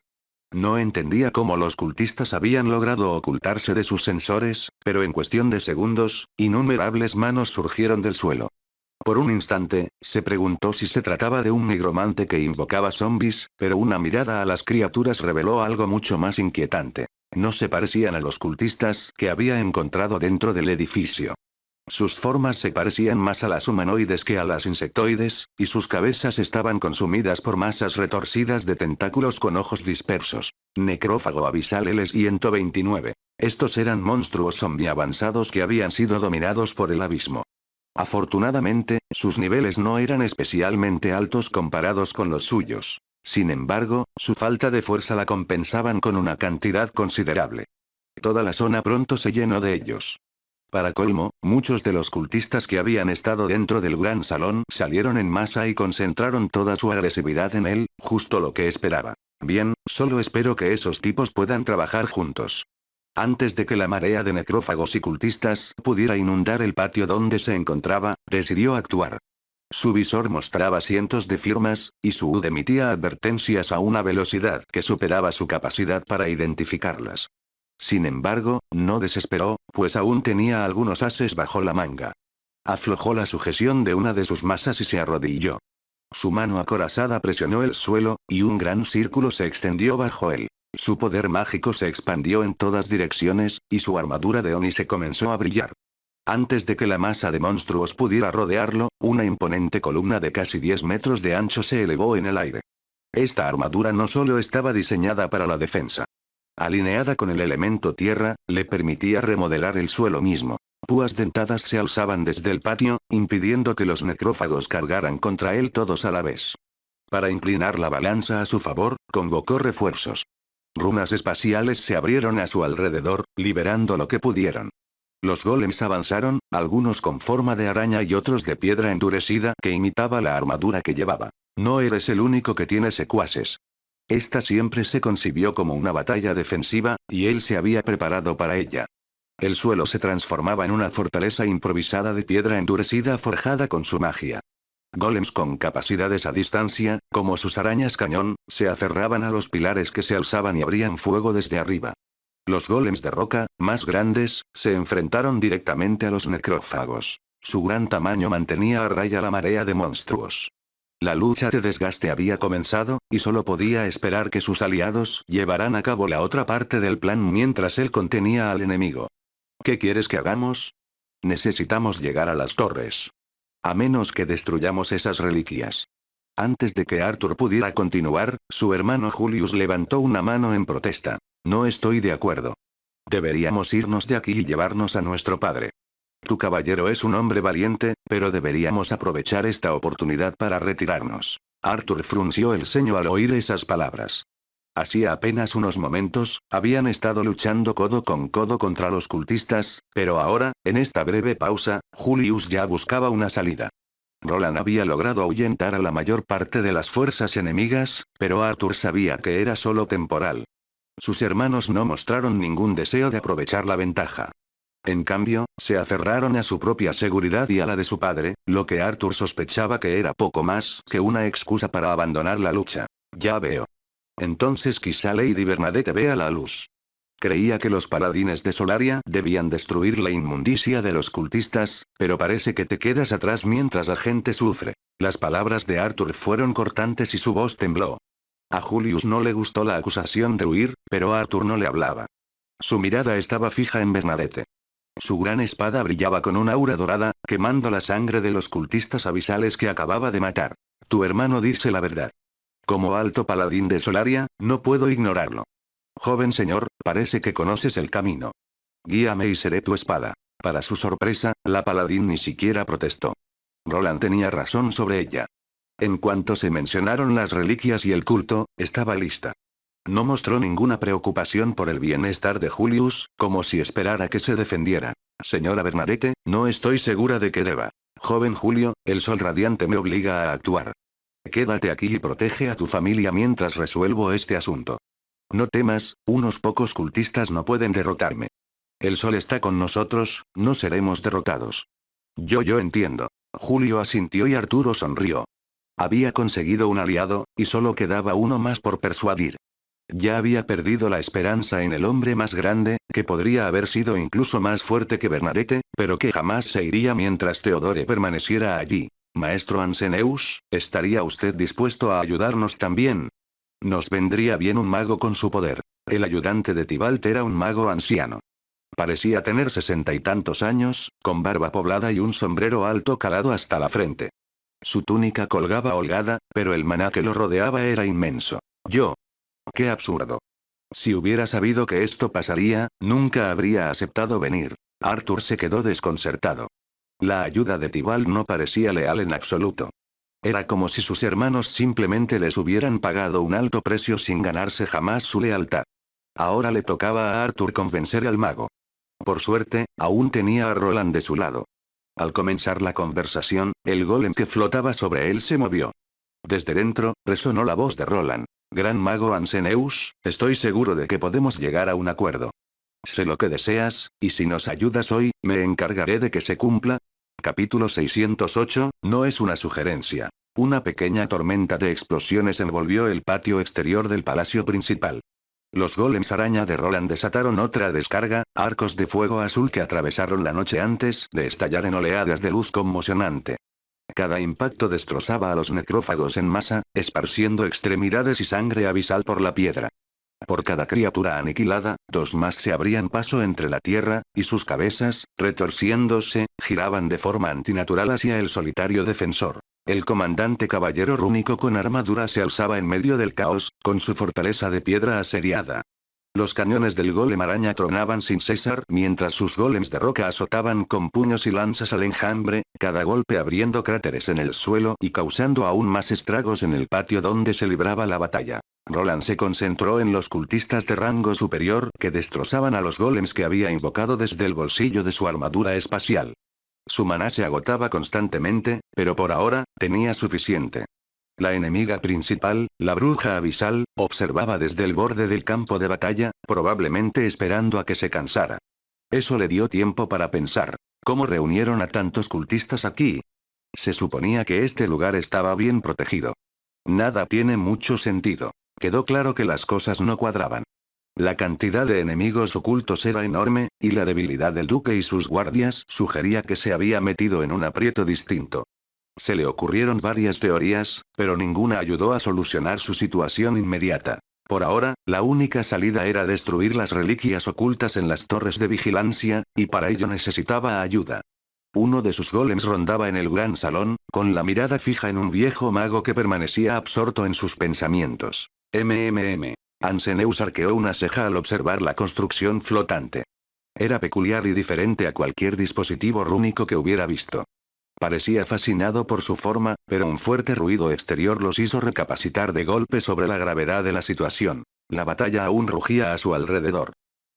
No entendía cómo los cultistas habían logrado ocultarse de sus sensores, pero en cuestión de segundos, innumerables manos surgieron del suelo. Por un instante, se preguntó si se trataba de un nigromante que invocaba zombies, pero una mirada a las criaturas reveló algo mucho más inquietante. No se parecían a los cultistas que había encontrado dentro del edificio. Sus formas se parecían más a las humanoides que a las insectoides, y sus cabezas estaban consumidas por masas retorcidas de tentáculos con ojos dispersos. Necrófago abisal L-129. Estos eran monstruos zombie avanzados que habían sido dominados por el abismo. Afortunadamente, sus niveles no eran especialmente altos comparados con los suyos. Sin embargo, su falta de fuerza la compensaban con una cantidad considerable. Toda la zona pronto se llenó de ellos. Para colmo, muchos de los cultistas que habían estado dentro del gran salón salieron en masa y concentraron toda su agresividad en él, justo lo que esperaba. Bien, solo espero que esos tipos puedan trabajar juntos. Antes de que la marea de necrófagos y cultistas pudiera inundar el patio donde se encontraba, decidió actuar. Su visor mostraba cientos de firmas, y su HUD emitía advertencias a una velocidad que superaba su capacidad para identificarlas. Sin embargo, no desesperó, pues aún tenía algunos ases bajo la manga. Aflojó la sujeción de una de sus masas y se arrodilló. Su mano acorazada presionó el suelo, y un gran círculo se extendió bajo él. Su poder mágico se expandió en todas direcciones, y su armadura de Oni se comenzó a brillar. Antes de que la masa de monstruos pudiera rodearlo, una imponente columna de casi 10 metros de ancho se elevó en el aire. Esta armadura no solo estaba diseñada para la defensa. Alineada con el elemento tierra, le permitía remodelar el suelo mismo. Púas dentadas se alzaban desde el patio, impidiendo que los necrófagos cargaran contra él todos a la vez. Para inclinar la balanza a su favor, convocó refuerzos. Runas espaciales se abrieron a su alrededor, liberando lo que pudieron. Los golems avanzaron, algunos con forma de araña y otros de piedra endurecida que imitaba la armadura que llevaba. No eres el único que tiene secuaces. Esta siempre se concibió como una batalla defensiva, y él se había preparado para ella. El suelo se transformaba en una fortaleza improvisada de piedra endurecida forjada con su magia. Golems con capacidades a distancia, como sus arañas cañón, se aferraban a los pilares que se alzaban y abrían fuego desde arriba. Los golems de roca, más grandes, se enfrentaron directamente a los necrófagos. Su gran tamaño mantenía a raya la marea de monstruos. La lucha de desgaste había comenzado, y solo podía esperar que sus aliados llevaran a cabo la otra parte del plan mientras él contenía al enemigo. ¿Qué quieres que hagamos? Necesitamos llegar a las torres. A menos que destruyamos esas reliquias. Antes de que Arthur pudiera continuar, su hermano Julius levantó una mano en protesta. No estoy de acuerdo. Deberíamos irnos de aquí y llevarnos a nuestro padre. Tu caballero es un hombre valiente, pero deberíamos aprovechar esta oportunidad para retirarnos. Arthur frunció el ceño al oír esas palabras. Hacía apenas unos momentos, habían estado luchando codo con codo contra los cultistas, pero ahora, en esta breve pausa, Julius ya buscaba una salida. Roland había logrado ahuyentar a la mayor parte de las fuerzas enemigas, pero Arthur sabía que era solo temporal. Sus hermanos no mostraron ningún deseo de aprovechar la ventaja. En cambio, se aferraron a su propia seguridad y a la de su padre, lo que Arthur sospechaba que era poco más que una excusa para abandonar la lucha. Ya veo. Entonces quizá Lady Bernadette vea la luz. Creía que los paladines de Solaria debían destruir la inmundicia de los cultistas, pero parece que te quedas atrás mientras la gente sufre. Las palabras de Arthur fueron cortantes y su voz tembló. A Julius no le gustó la acusación de huir, pero Arthur no le hablaba. Su mirada estaba fija en Bernadette. Su gran espada brillaba con un aura dorada, quemando la sangre de los cultistas abisales que acababa de matar. Tu hermano dice la verdad. Como alto paladín de Solaria, no puedo ignorarlo. Joven señor, parece que conoces el camino. Guíame y seré tu espada. Para su sorpresa, la paladín ni siquiera protestó. Roland tenía razón sobre ella. En cuanto se mencionaron las reliquias y el culto, estaba lista. No mostró ninguna preocupación por el bienestar de Julius, como si esperara que se defendiera. Señora Bernadette, no estoy segura de que deba. Joven Julio, el sol radiante me obliga a actuar. Quédate aquí y protege a tu familia mientras resuelvo este asunto. No temas, unos pocos cultistas no pueden derrotarme. El sol está con nosotros, no seremos derrotados. Yo entiendo. Julio asintió y Arturo sonrió. Había conseguido un aliado, y solo quedaba uno más por persuadir. Ya había perdido la esperanza en el hombre más grande, que podría haber sido incluso más fuerte que Bernadette, pero que jamás se iría mientras Theodore permaneciera allí. Maestro Anseneus, ¿estaría usted dispuesto a ayudarnos también? Nos vendría bien un mago con su poder. El ayudante de Tybalt era un mago anciano. Parecía tener 60 y tantos años, con barba poblada y un sombrero alto calado hasta la frente. Su túnica colgaba holgada, pero el maná que lo rodeaba era inmenso. ¡Qué absurdo! Si hubiera sabido que esto pasaría, nunca habría aceptado venir. Arthur se quedó desconcertado. La ayuda de Tybalt no parecía leal en absoluto. Era como si sus hermanos simplemente les hubieran pagado un alto precio sin ganarse jamás su lealtad. Ahora le tocaba a Arthur convencer al mago. Por suerte, aún tenía a Roland de su lado. Al comenzar la conversación, el golem que flotaba sobre él se movió. Desde dentro, resonó la voz de Roland. Gran mago Anseneus, estoy seguro de que podemos llegar a un acuerdo. Sé lo que deseas, y si nos ayudas hoy, me encargaré de que se cumpla. Capítulo 608, no es una sugerencia. Una pequeña tormenta de explosiones envolvió el patio exterior del palacio principal. Los golems araña de Roland desataron otra descarga, arcos de fuego azul que atravesaron la noche antes de estallar en oleadas de luz conmocionante. Cada impacto destrozaba a los necrófagos en masa, esparciendo extremidades y sangre abisal por la piedra. Por cada criatura aniquilada, dos más se abrían paso entre la tierra, y sus cabezas, retorciéndose, giraban de forma antinatural hacia el solitario defensor. El comandante caballero rúnico con armadura se alzaba en medio del caos, con su fortaleza de piedra asediada. Los cañones del golem araña tronaban sin cesar mientras sus golems de roca azotaban con puños y lanzas al enjambre, cada golpe abriendo cráteres en el suelo y causando aún más estragos en el patio donde se libraba la batalla. Roland se concentró en los cultistas de rango superior que destrozaban a los golems que había invocado desde el bolsillo de su armadura espacial. Su maná se agotaba constantemente, pero por ahora, tenía suficiente. La enemiga principal, la bruja abisal, observaba desde el borde del campo de batalla, probablemente esperando a que se cansara. Eso le dio tiempo para pensar. ¿Cómo reunieron a tantos cultistas aquí? Se suponía que este lugar estaba bien protegido. Nada tiene mucho sentido. Quedó claro que las cosas no cuadraban. La cantidad de enemigos ocultos era enorme, y la debilidad del duque y sus guardias sugería que se había metido en un aprieto distinto. Se le ocurrieron varias teorías, pero ninguna ayudó a solucionar su situación inmediata. Por ahora, la única salida era destruir las reliquias ocultas en las torres de vigilancia, y para ello necesitaba ayuda. Uno de sus golems rondaba en el gran salón, con la mirada fija en un viejo mago que permanecía absorto en sus pensamientos. Anseneus arqueó una ceja al observar la construcción flotante. Era peculiar y diferente a cualquier dispositivo rúnico que hubiera visto. Parecía fascinado por su forma, pero un fuerte ruido exterior los hizo recapacitar de golpe sobre la gravedad de la situación. La batalla aún rugía a su alrededor.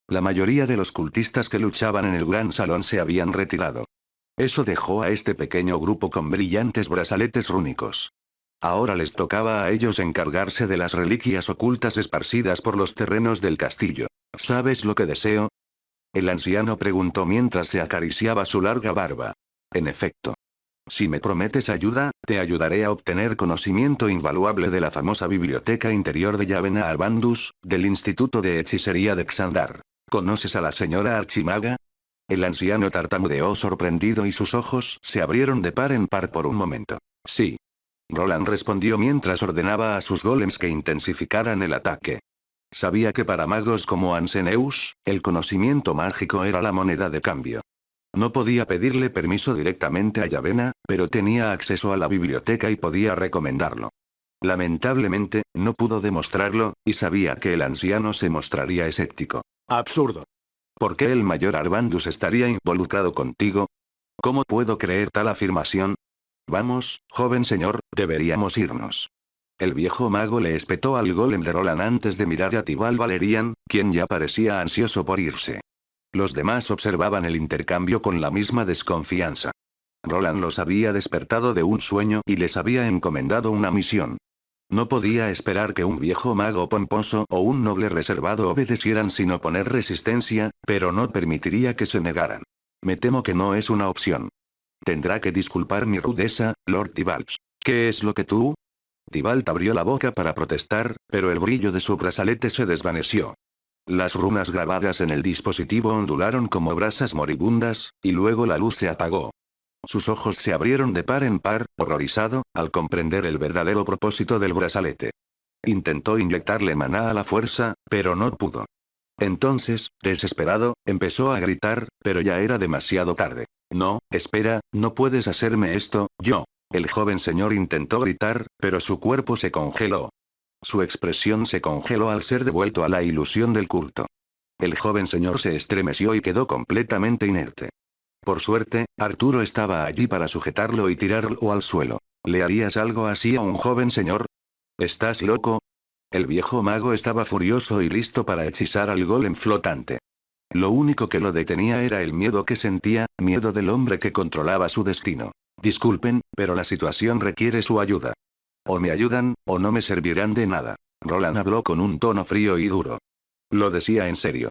La mayoría de los cultistas que luchaban en el gran salón se habían retirado. Eso dejó a este pequeño grupo con brillantes brazaletes rúnicos. Ahora les tocaba a ellos encargarse de las reliquias ocultas esparcidas por los terrenos del castillo. ¿Sabes lo que deseo? El anciano preguntó mientras se acariciaba su larga barba. En efecto. Si me prometes ayuda, te ayudaré a obtener conocimiento invaluable de la famosa biblioteca interior de Yavena Albandus, del Instituto de Hechicería de Xandar. ¿Conoces a la señora Archimaga? El anciano tartamudeó sorprendido y sus ojos se abrieron de par en par por un momento. Sí. Roland respondió mientras ordenaba a sus golems que intensificaran el ataque. Sabía que para magos como Anseneus, el conocimiento mágico era la moneda de cambio. No podía pedirle permiso directamente a Yavena, pero tenía acceso a la biblioteca y podía recomendarlo. Lamentablemente, no pudo demostrarlo, y sabía que el anciano se mostraría escéptico. Absurdo. ¿Por qué el mayor Arbandus estaría involucrado contigo? ¿Cómo puedo creer tal afirmación? Vamos, joven señor, deberíamos irnos. El viejo mago le espetó al golem de Roland antes de mirar a Tibal Valerian, quien ya parecía ansioso por irse. Los demás observaban el intercambio con la misma desconfianza. Roland los había despertado de un sueño y les había encomendado una misión. No podía esperar que un viejo mago pomposo o un noble reservado obedecieran sin oponer resistencia, pero no permitiría que se negaran. Me temo que no es una opción. Tendrá que disculpar mi rudeza, Lord Tybalt. ¿Qué es lo que tú? Tybalt abrió la boca para protestar, pero el brillo de su brazalete se desvaneció. Las runas grabadas en el dispositivo ondularon como brasas moribundas, y luego la luz se apagó. Sus ojos se abrieron de par en par, horrorizado, al comprender el verdadero propósito del brazalete. Intentó inyectarle maná a la fuerza, pero no pudo. Entonces, desesperado, empezó a gritar, pero ya era demasiado tarde. No, espera, no puedes hacerme esto, yo. El joven señor intentó gritar, pero su cuerpo se congeló. Su expresión se congeló al ser devuelto a la ilusión del culto. El joven señor se estremeció y quedó completamente inerte. Por suerte, Arturo estaba allí para sujetarlo y tirarlo al suelo. ¿Le harías algo así a un joven señor? ¿Estás loco? El viejo mago estaba furioso y listo para hechizar al golem flotante. Lo único que lo detenía era el miedo que sentía, miedo del hombre que controlaba su destino. Disculpen, pero la situación requiere su ayuda. O me ayudan, o no me servirán de nada. Roland habló con un tono frío y duro. Lo decía en serio.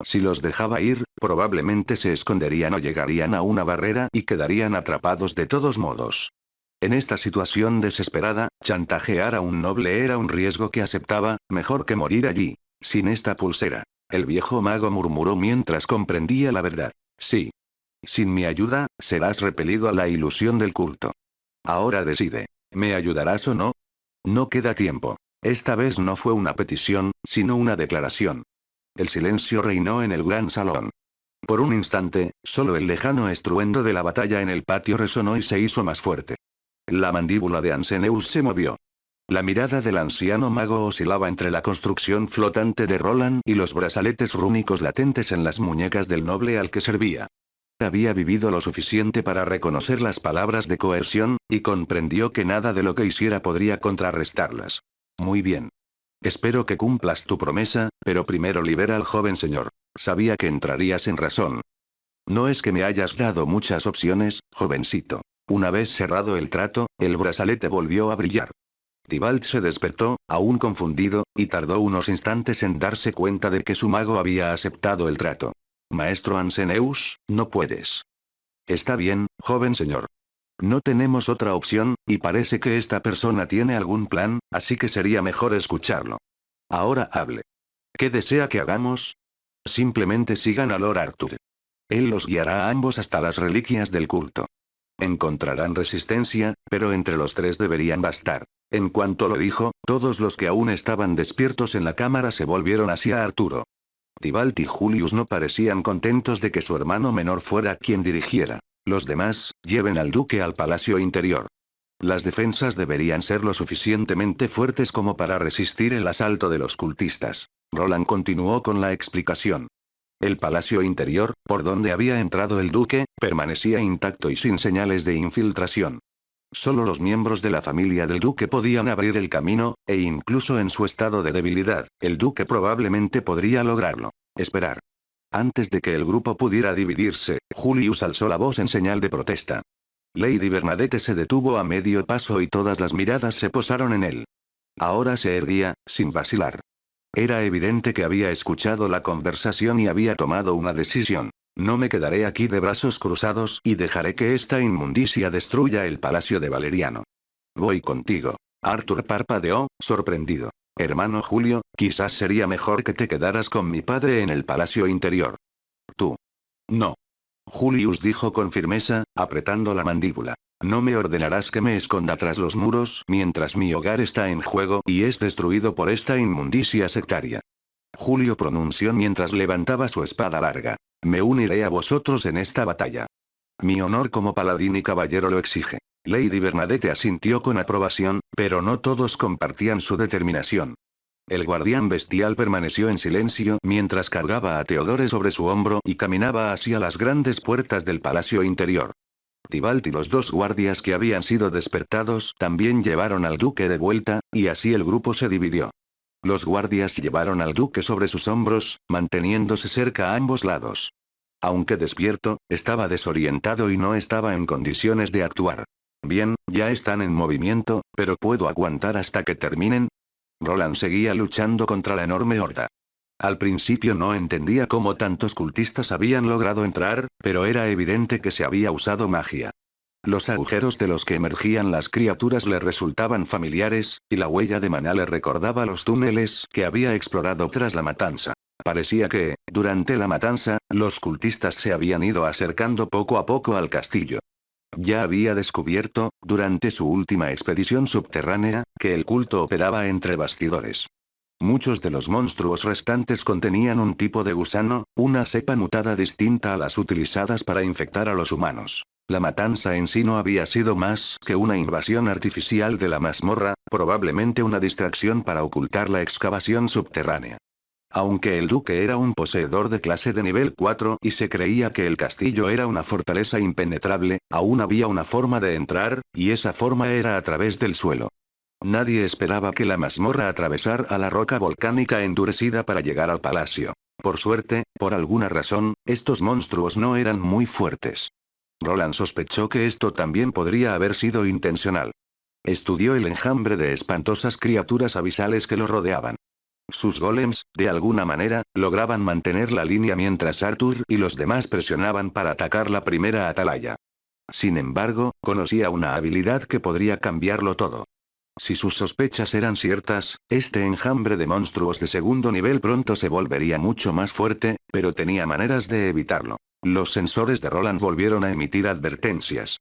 Si los dejaba ir, probablemente se esconderían o llegarían a una barrera y quedarían atrapados de todos modos. En esta situación desesperada, chantajear a un noble era un riesgo que aceptaba, mejor que morir allí, sin esta pulsera. El viejo mago murmuró mientras comprendía la verdad. Sí. Sin mi ayuda, serás repelido a la ilusión del culto. Ahora decide. ¿Me ayudarás o no? No queda tiempo. Esta vez no fue una petición, sino una declaración. El silencio reinó en el gran salón. Por un instante, solo el lejano estruendo de la batalla en el patio resonó y se hizo más fuerte. La mandíbula de Anseneus se movió. La mirada del anciano mago oscilaba entre la construcción flotante de Roland y los brazaletes rúnicos latentes en las muñecas del noble al que servía. Había vivido lo suficiente para reconocer las palabras de coerción, y comprendió que nada de lo que hiciera podría contrarrestarlas. Muy bien. Espero que cumplas tu promesa, pero primero libera al joven señor. Sabía que entrarías en razón. No es que me hayas dado muchas opciones, jovencito. Una vez cerrado el trato, el brazalete volvió a brillar. Tybalt se despertó, aún confundido, y tardó unos instantes en darse cuenta de que su mago había aceptado el trato. Maestro Anseneus, no puedes. Está bien, joven señor. No tenemos otra opción, y parece que esta persona tiene algún plan, así que sería mejor escucharlo. Ahora hable. ¿Qué desea que hagamos? Simplemente sigan a Lord Arthur. Él los guiará a ambos hasta las reliquias del culto. Encontrarán resistencia, pero entre los tres deberían bastar. En cuanto lo dijo, todos los que aún estaban despiertos en la cámara se volvieron hacia Arturo. Tybalt y Julius no parecían contentos de que su hermano menor fuera quien dirigiera. Los demás, lleven al duque al palacio interior. Las defensas deberían ser lo suficientemente fuertes como para resistir el asalto de los cultistas. Roland continuó con la explicación. El palacio interior, por donde había entrado el duque, permanecía intacto y sin señales de infiltración. Solo los miembros de la familia del duque podían abrir el camino, e incluso en su estado de debilidad, el duque probablemente podría lograrlo. Esperar. Antes de que el grupo pudiera dividirse, Julius alzó la voz en señal de protesta. Lady Bernadette se detuvo a medio paso y todas las miradas se posaron en él. Ahora se erguía, sin vacilar. Era evidente que había escuchado la conversación y había tomado una decisión. No me quedaré aquí de brazos cruzados y dejaré que esta inmundicia destruya el palacio de Valeriano. Voy contigo. Arthur parpadeó, sorprendido. Hermano Julio, quizás sería mejor que te quedaras con mi padre en el palacio interior. Tú. No. Julius dijo con firmeza, apretando la mandíbula. No me ordenarás que me esconda tras los muros mientras mi hogar está en juego y es destruido por esta inmundicia sectaria. Julio pronunció mientras levantaba su espada larga. Me uniré a vosotros en esta batalla. Mi honor como paladín y caballero lo exige. Lady Bernadette asintió con aprobación, pero no todos compartían su determinación. El guardián bestial permaneció en silencio mientras cargaba a Theodore sobre su hombro y caminaba hacia las grandes puertas del palacio interior. Tybalt y los dos guardias que habían sido despertados también llevaron al duque de vuelta, y así el grupo se dividió. Los guardias llevaron al duque sobre sus hombros, manteniéndose cerca a ambos lados. Aunque despierto, estaba desorientado y no estaba en condiciones de actuar. Bien, ya están en movimiento, pero ¿puedo aguantar hasta que terminen? Roland seguía luchando contra la enorme horda. Al principio no entendía cómo tantos cultistas habían logrado entrar, pero era evidente que se había usado magia. Los agujeros de los que emergían las criaturas le resultaban familiares, y la huella de maná le recordaba los túneles que había explorado tras la matanza. Parecía que, durante la matanza, los cultistas se habían ido acercando poco a poco al castillo. Ya había descubierto, durante su última expedición subterránea, que el culto operaba entre bastidores. Muchos de los monstruos restantes contenían un tipo de gusano, una cepa mutada distinta a las utilizadas para infectar a los humanos. La matanza en sí no había sido más que una invasión artificial de la mazmorra, probablemente una distracción para ocultar la excavación subterránea. Aunque el duque era un poseedor de clase de nivel 4 y se creía que el castillo era una fortaleza impenetrable, aún había una forma de entrar, y esa forma era a través del suelo. Nadie esperaba que la mazmorra atravesara la roca volcánica endurecida para llegar al palacio. Por suerte, por alguna razón, estos monstruos no eran muy fuertes. Roland sospechó que esto también podría haber sido intencional. Estudió el enjambre de espantosas criaturas abisales que lo rodeaban. Sus golems, de alguna manera, lograban mantener la línea mientras Arthur y los demás presionaban para atacar la primera atalaya. Sin embargo, conocía una habilidad que podría cambiarlo todo. Si sus sospechas eran ciertas, este enjambre de monstruos de segundo nivel pronto se volvería mucho más fuerte, pero tenía maneras de evitarlo. Los sensores de Roland volvieron a emitir advertencias.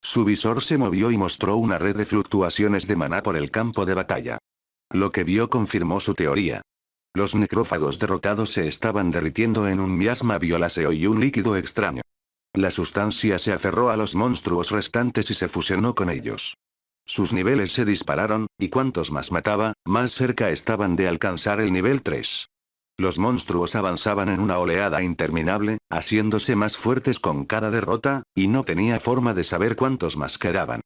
Su visor se movió y mostró una red de fluctuaciones de maná por el campo de batalla. Lo que vio confirmó su teoría. Los necrófagos derrotados se estaban derritiendo en un miasma violáceo y un líquido extraño. La sustancia se aferró a los monstruos restantes y se fusionó con ellos. Sus niveles se dispararon, y cuantos más mataba, más cerca estaban de alcanzar el nivel 3. Los monstruos avanzaban en una oleada interminable, haciéndose más fuertes con cada derrota, y no tenía forma de saber cuántos más quedaban.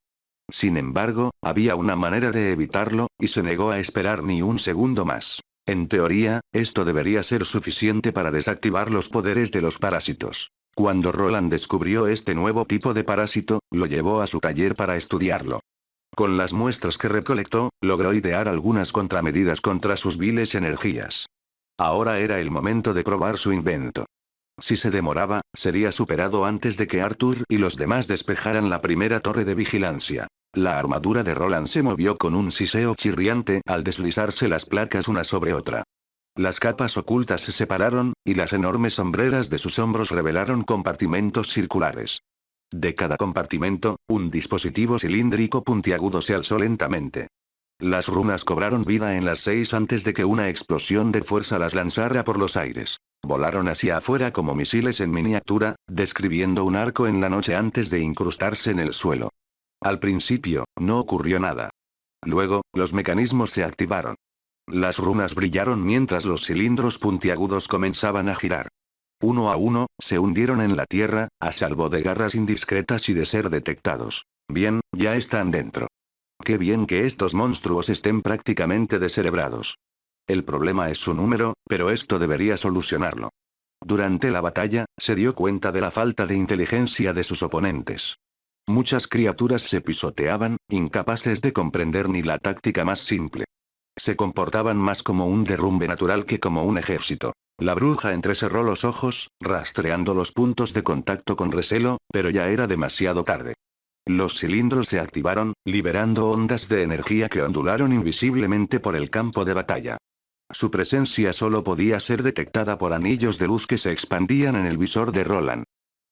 Sin embargo, había una manera de evitarlo, y se negó a esperar ni un segundo más. En teoría, esto debería ser suficiente para desactivar los poderes de los parásitos. Cuando Roland descubrió este nuevo tipo de parásito, lo llevó a su taller para estudiarlo. Con las muestras que recolectó, logró idear algunas contramedidas contra sus viles energías. Ahora era el momento de probar su invento. Si se demoraba, sería superado antes de que Arthur y los demás despejaran la primera torre de vigilancia. La armadura de Roland se movió con un siseo chirriante al deslizarse las placas una sobre otra. Las capas ocultas se separaron, y las enormes sombreras de sus hombros revelaron compartimentos circulares. De cada compartimento, un dispositivo cilíndrico puntiagudo se alzó lentamente. Las runas cobraron vida en las 6 antes de que una explosión de fuerza las lanzara por los aires. Volaron hacia afuera como misiles en miniatura, describiendo un arco en la noche antes de incrustarse en el suelo. Al principio, no ocurrió nada. Luego, los mecanismos se activaron. Las runas brillaron mientras los cilindros puntiagudos comenzaban a girar. Uno a uno, se hundieron en la tierra, a salvo de garras indiscretas y de ser detectados. Bien, ya están dentro. Qué bien que estos monstruos estén prácticamente descerebrados. El problema es su número, pero esto debería solucionarlo. Durante la batalla, se dio cuenta de la falta de inteligencia de sus oponentes. Muchas criaturas se pisoteaban, incapaces de comprender ni la táctica más simple. Se comportaban más como un derrumbe natural que como un ejército. La bruja entrecerró los ojos, rastreando los puntos de contacto con recelo, pero ya era demasiado tarde. Los cilindros se activaron, liberando ondas de energía que ondularon invisiblemente por el campo de batalla. Su presencia solo podía ser detectada por anillos de luz que se expandían en el visor de Roland.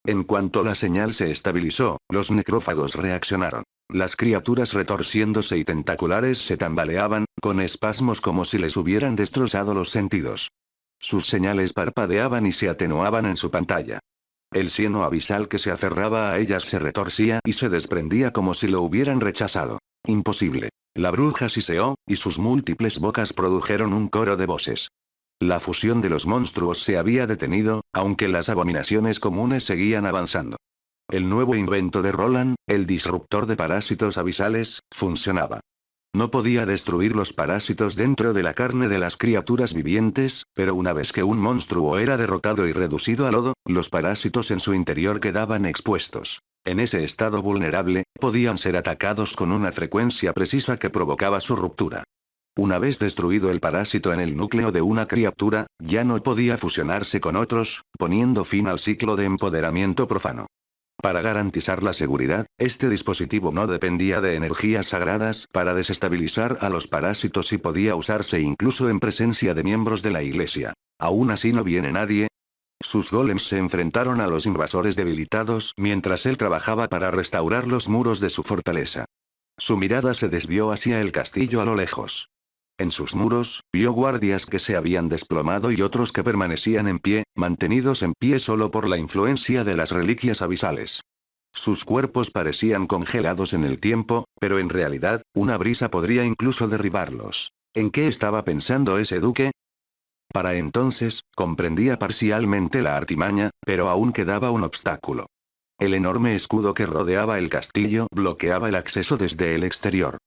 En cuanto la señal se estabilizó, los necrófagos reaccionaron. Las criaturas retorciéndose y tentaculares se tambaleaban, con espasmos como si les hubieran destrozado los sentidos. Sus señales parpadeaban y se atenuaban en su pantalla. El cieno abisal que se aferraba a ellas se retorcía y se desprendía como si lo hubieran rechazado. Imposible. La bruja siseó, y sus múltiples bocas produjeron un coro de voces. La fusión de los monstruos se había detenido, aunque las abominaciones comunes seguían avanzando. El nuevo invento de Roland, el disruptor de parásitos abisales, funcionaba. No podía destruir los parásitos dentro de la carne de las criaturas vivientes, pero una vez que un monstruo era derrotado y reducido a lodo, los parásitos en su interior quedaban expuestos. En ese estado vulnerable, podían ser atacados con una frecuencia precisa que provocaba su ruptura. Una vez destruido el parásito en el núcleo de una criatura, ya no podía fusionarse con otros, poniendo fin al ciclo de empoderamiento profano. Para garantizar la seguridad, este dispositivo no dependía de energías sagradas para desestabilizar a los parásitos y podía usarse incluso en presencia de miembros de la iglesia. ¿Aún así no viene nadie? Sus golems se enfrentaron a los invasores debilitados mientras él trabajaba para restaurar los muros de su fortaleza. Su mirada se desvió hacia el castillo a lo lejos. En sus muros, vio guardias que se habían desplomado y otros que permanecían en pie, mantenidos en pie solo por la influencia de las reliquias abisales. Sus cuerpos parecían congelados en el tiempo, pero en realidad, una brisa podría incluso derribarlos. ¿En qué estaba pensando ese duque? Para entonces, comprendía parcialmente la artimaña, pero aún quedaba un obstáculo. El enorme escudo que rodeaba el castillo bloqueaba el acceso desde el exterior.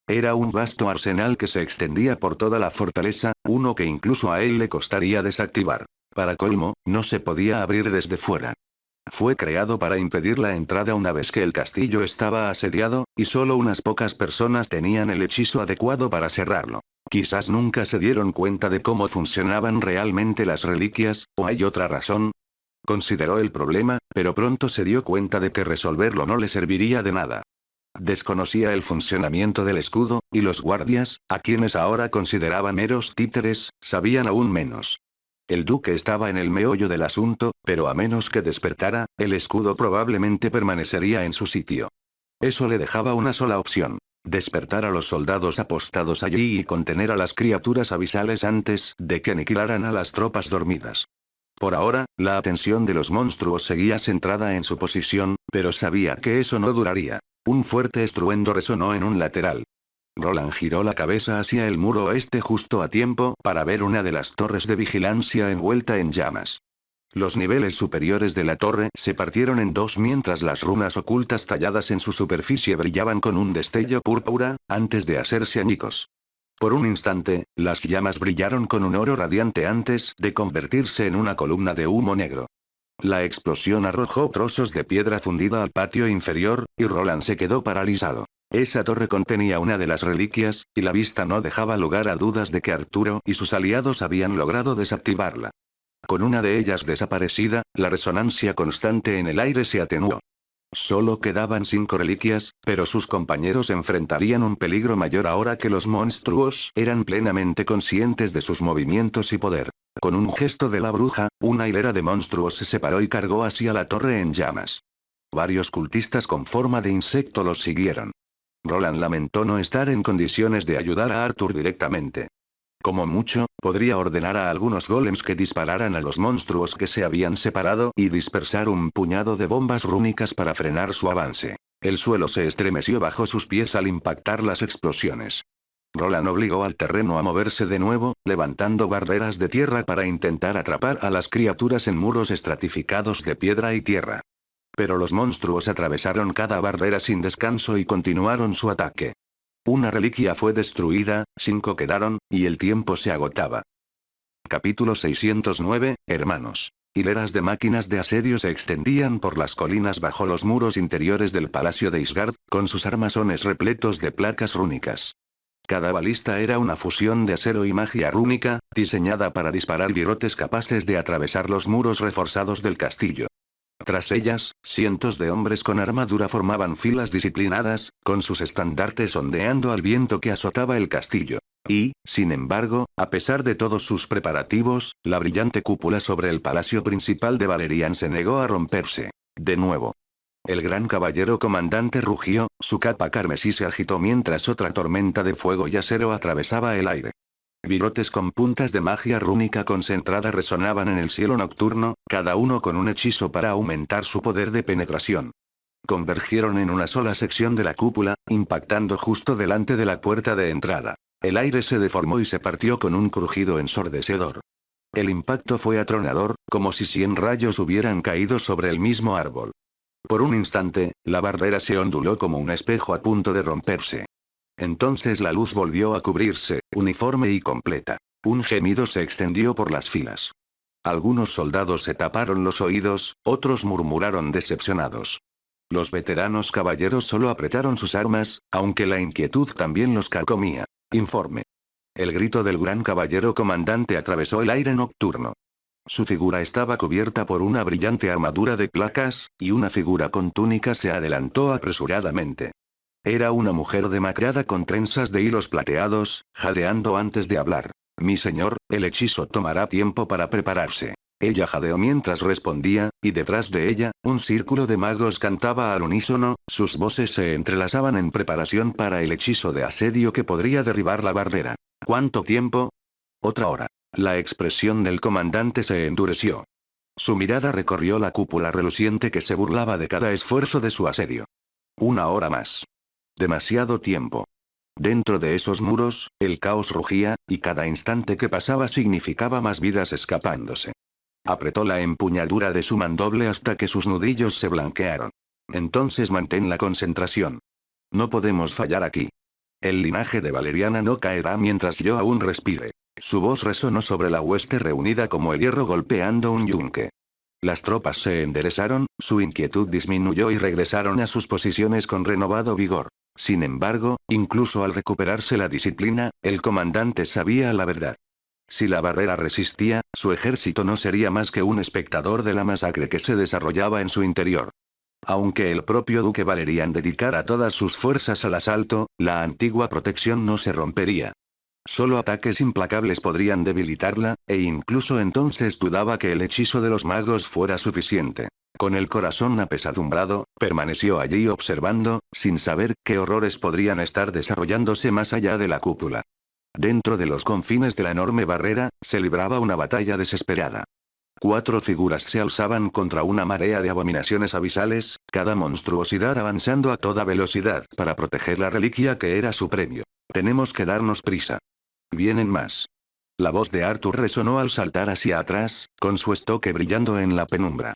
Era un vasto arsenal que se extendía por toda la fortaleza, uno que incluso a él le costaría desactivar. Para colmo, no se podía abrir desde fuera. Fue creado para impedir la entrada una vez que el castillo estaba asediado, y solo unas pocas personas tenían el hechizo adecuado para cerrarlo. Quizás nunca se dieron cuenta de cómo funcionaban realmente las reliquias, ¿o hay otra razón? Consideró el problema, pero pronto se dio cuenta de que resolverlo no le serviría de nada. Desconocía el funcionamiento del escudo, y los guardias, a quienes ahora consideraba meros títeres, sabían aún menos. El duque estaba en el meollo del asunto, pero a menos que despertara, el escudo probablemente permanecería en su sitio. Eso le dejaba una sola opción: despertar a los soldados apostados allí y contener a las criaturas abisales antes de que aniquilaran a las tropas dormidas. Por ahora, la atención de los monstruos seguía centrada en su posición, pero sabía que eso no duraría. Un fuerte estruendo resonó en un lateral. Roland giró la cabeza hacia el muro oeste justo a tiempo para ver una de las torres de vigilancia envuelta en llamas. Los niveles superiores de la torre se partieron en dos mientras las runas ocultas talladas en su superficie brillaban con un destello púrpura, antes de hacerse añicos. Por un instante, las llamas brillaron con un oro radiante antes de convertirse en una columna de humo negro. La explosión arrojó trozos de piedra fundida al patio inferior, y Roland se quedó paralizado. Esa torre contenía una de las reliquias, y la vista no dejaba lugar a dudas de que Arturo y sus aliados habían logrado desactivarla. Con una de ellas desaparecida, la resonancia constante en el aire se atenuó. Solo quedaban 5 reliquias, pero sus compañeros enfrentarían un peligro mayor ahora que los monstruos eran plenamente conscientes de sus movimientos y poder. Con un gesto de la bruja, una hilera de monstruos se separó y cargó hacia la torre en llamas. Varios cultistas con forma de insecto los siguieron. Roland lamentó no estar en condiciones de ayudar a Arthur directamente. Como mucho, podría ordenar a algunos golems que dispararan a los monstruos que se habían separado y dispersar un puñado de bombas rúnicas para frenar su avance. El suelo se estremeció bajo sus pies al impactar las explosiones. Roland obligó al terreno a moverse de nuevo, levantando barreras de tierra para intentar atrapar a las criaturas en muros estratificados de piedra y tierra. Pero los monstruos atravesaron cada barrera sin descanso y continuaron su ataque. Una reliquia fue destruida, 5 quedaron, y el tiempo se agotaba. Capítulo 609, Hermanos. Hileras de máquinas de asedio se extendían por las colinas bajo los muros interiores del palacio de Isgard, con sus armazones repletos de placas rúnicas. Cada balista era una fusión de acero y magia rúnica, diseñada para disparar virotes capaces de atravesar los muros reforzados del castillo. Tras ellas, cientos de hombres con armadura formaban filas disciplinadas, con sus estandartes ondeando al viento que azotaba el castillo. Y, sin embargo, a pesar de todos sus preparativos, la brillante cúpula sobre el palacio principal de Valerian se negó a romperse. De nuevo. El gran caballero comandante rugió, su capa carmesí se agitó mientras otra tormenta de fuego y acero atravesaba el aire. Virotes con puntas de magia rúnica concentrada resonaban en el cielo nocturno, cada uno con un hechizo para aumentar su poder de penetración. Convergieron en una sola sección de la cúpula, impactando justo delante de la puerta de entrada. El aire se deformó y se partió con un crujido ensordecedor. El impacto fue atronador, como si 100 rayos hubieran caído sobre el mismo árbol. Por un instante, la barrera se onduló como un espejo a punto de romperse. Entonces la luz volvió a cubrirse, uniforme y completa. Un gemido se extendió por las filas. Algunos soldados se taparon los oídos, otros murmuraron decepcionados. Los veteranos caballeros solo apretaron sus armas, aunque la inquietud también los carcomía. Informe. El grito del gran caballero comandante atravesó el aire nocturno. Su figura estaba cubierta por una brillante armadura de placas, y una figura con túnica se adelantó apresuradamente. Era una mujer demacrada con trenzas de hilos plateados, jadeando antes de hablar. Mi señor, el hechizo tomará tiempo para prepararse. Ella jadeó mientras respondía, y detrás de ella, un círculo de magos cantaba al unísono, sus voces se entrelazaban en preparación para el hechizo de asedio que podría derribar la barrera. ¿Cuánto tiempo? Otra hora. La expresión del comandante se endureció. Su mirada recorrió la cúpula reluciente que se burlaba de cada esfuerzo de su asedio. 1 hora más. Demasiado tiempo. Dentro de esos muros, el caos rugía, y cada instante que pasaba significaba más vidas escapándose. Apretó la empuñadura de su mandoble hasta que sus nudillos se blanquearon. Entonces mantén la concentración. No podemos fallar aquí. El linaje de Valeriana no caerá mientras yo aún respire. Su voz resonó sobre la hueste reunida como el hierro golpeando un yunque. Las tropas se enderezaron, su inquietud disminuyó y regresaron a sus posiciones con renovado vigor. Sin embargo, incluso al recuperarse la disciplina, el comandante sabía la verdad. Si la barrera resistía, su ejército no sería más que un espectador de la masacre que se desarrollaba en su interior. Aunque el propio duque Valerian dedicara todas sus fuerzas al asalto, la antigua protección no se rompería. Solo ataques implacables podrían debilitarla, e incluso entonces dudaba que el hechizo de los magos fuera suficiente. Con el corazón apesadumbrado, permaneció allí observando, sin saber qué horrores podrían estar desarrollándose más allá de la cúpula. Dentro de los confines de la enorme barrera, se libraba una batalla desesperada. 4 figuras se alzaban contra una marea de abominaciones abisales, cada monstruosidad avanzando a toda velocidad para proteger la reliquia que era su premio. Tenemos que darnos prisa. Vienen más. La voz de Arthur resonó al saltar hacia atrás, con su estoque brillando en la penumbra.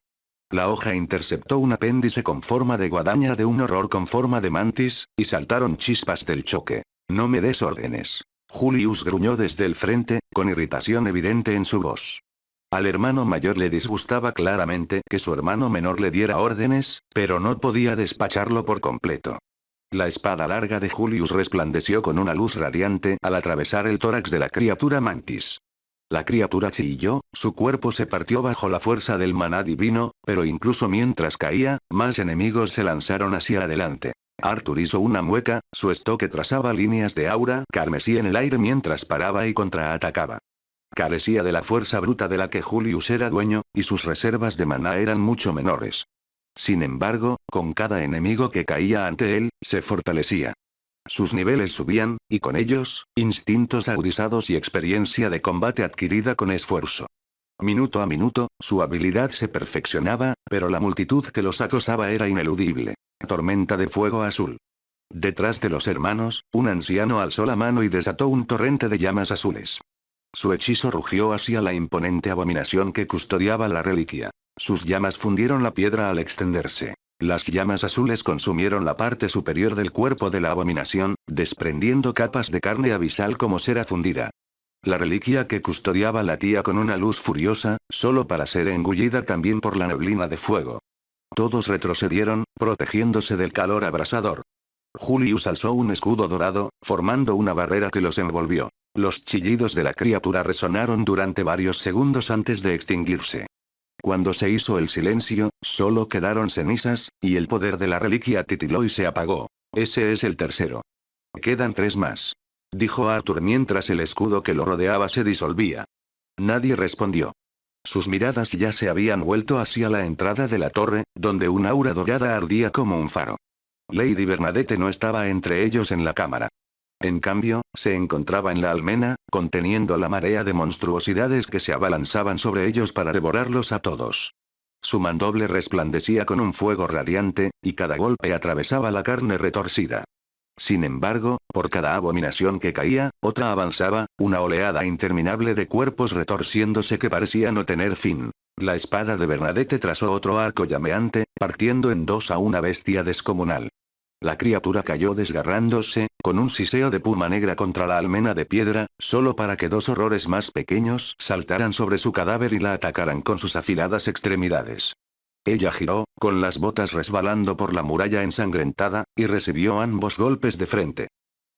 La hoja interceptó un apéndice con forma de guadaña de un horror con forma de mantis, y saltaron chispas del choque. No me des órdenes. Julius gruñó desde el frente, con irritación evidente en su voz. Al hermano mayor le disgustaba claramente que su hermano menor le diera órdenes, pero no podía despacharlo por completo. La espada larga de Julius resplandeció con una luz radiante al atravesar el tórax de la criatura mantis. La criatura chilló, su cuerpo se partió bajo la fuerza del maná divino, pero incluso mientras caía, más enemigos se lanzaron hacia adelante. Arthur hizo una mueca, su estoque trazaba líneas de aura carmesí en el aire mientras paraba y contraatacaba. Carecía de la fuerza bruta de la que Julius era dueño, y sus reservas de maná eran mucho menores. Sin embargo, con cada enemigo que caía ante él, se fortalecía. Sus niveles subían, y con ellos, instintos agudizados y experiencia de combate adquirida con esfuerzo. Minuto a minuto, su habilidad se perfeccionaba, pero la multitud que los acosaba era ineludible. Tormenta de fuego azul. Detrás de los hermanos, un anciano alzó la mano y desató un torrente de llamas azules. Su hechizo rugió hacia la imponente abominación que custodiaba la reliquia. Sus llamas fundieron la piedra al extenderse. Las llamas azules consumieron la parte superior del cuerpo de la abominación, desprendiendo capas de carne abisal como cera fundida. La reliquia que custodiaba latía con una luz furiosa, solo para ser engullida también por la neblina de fuego. Todos retrocedieron, protegiéndose del calor abrasador. Julius alzó un escudo dorado, formando una barrera que los envolvió. Los chillidos de la criatura resonaron durante varios segundos antes de extinguirse. Cuando se hizo el silencio, solo quedaron cenizas, y el poder de la reliquia titiló y se apagó. Ese es el tercero. Quedan 3 más. Dijo Arthur mientras el escudo que lo rodeaba se disolvía. Nadie respondió. Sus miradas ya se habían vuelto hacia la entrada de la torre, donde un aura dorada ardía como un faro. Lady Bernadette no estaba entre ellos en la cámara. En cambio, se encontraba en la almena, conteniendo la marea de monstruosidades que se abalanzaban sobre ellos para devorarlos a todos. Su mandoble resplandecía con un fuego radiante, y cada golpe atravesaba la carne retorcida. Sin embargo, por cada abominación que caía, otra avanzaba, una oleada interminable de cuerpos retorciéndose que parecía no tener fin. La espada de Bernadette trazó otro arco llameante, partiendo en 2 a una bestia descomunal. La criatura cayó desgarrándose, con un siseo de puma negra contra la almena de piedra, solo para que 2 horrores más pequeños saltaran sobre su cadáver y la atacaran con sus afiladas extremidades. Ella giró, con las botas resbalando por la muralla ensangrentada, y recibió ambos golpes de frente.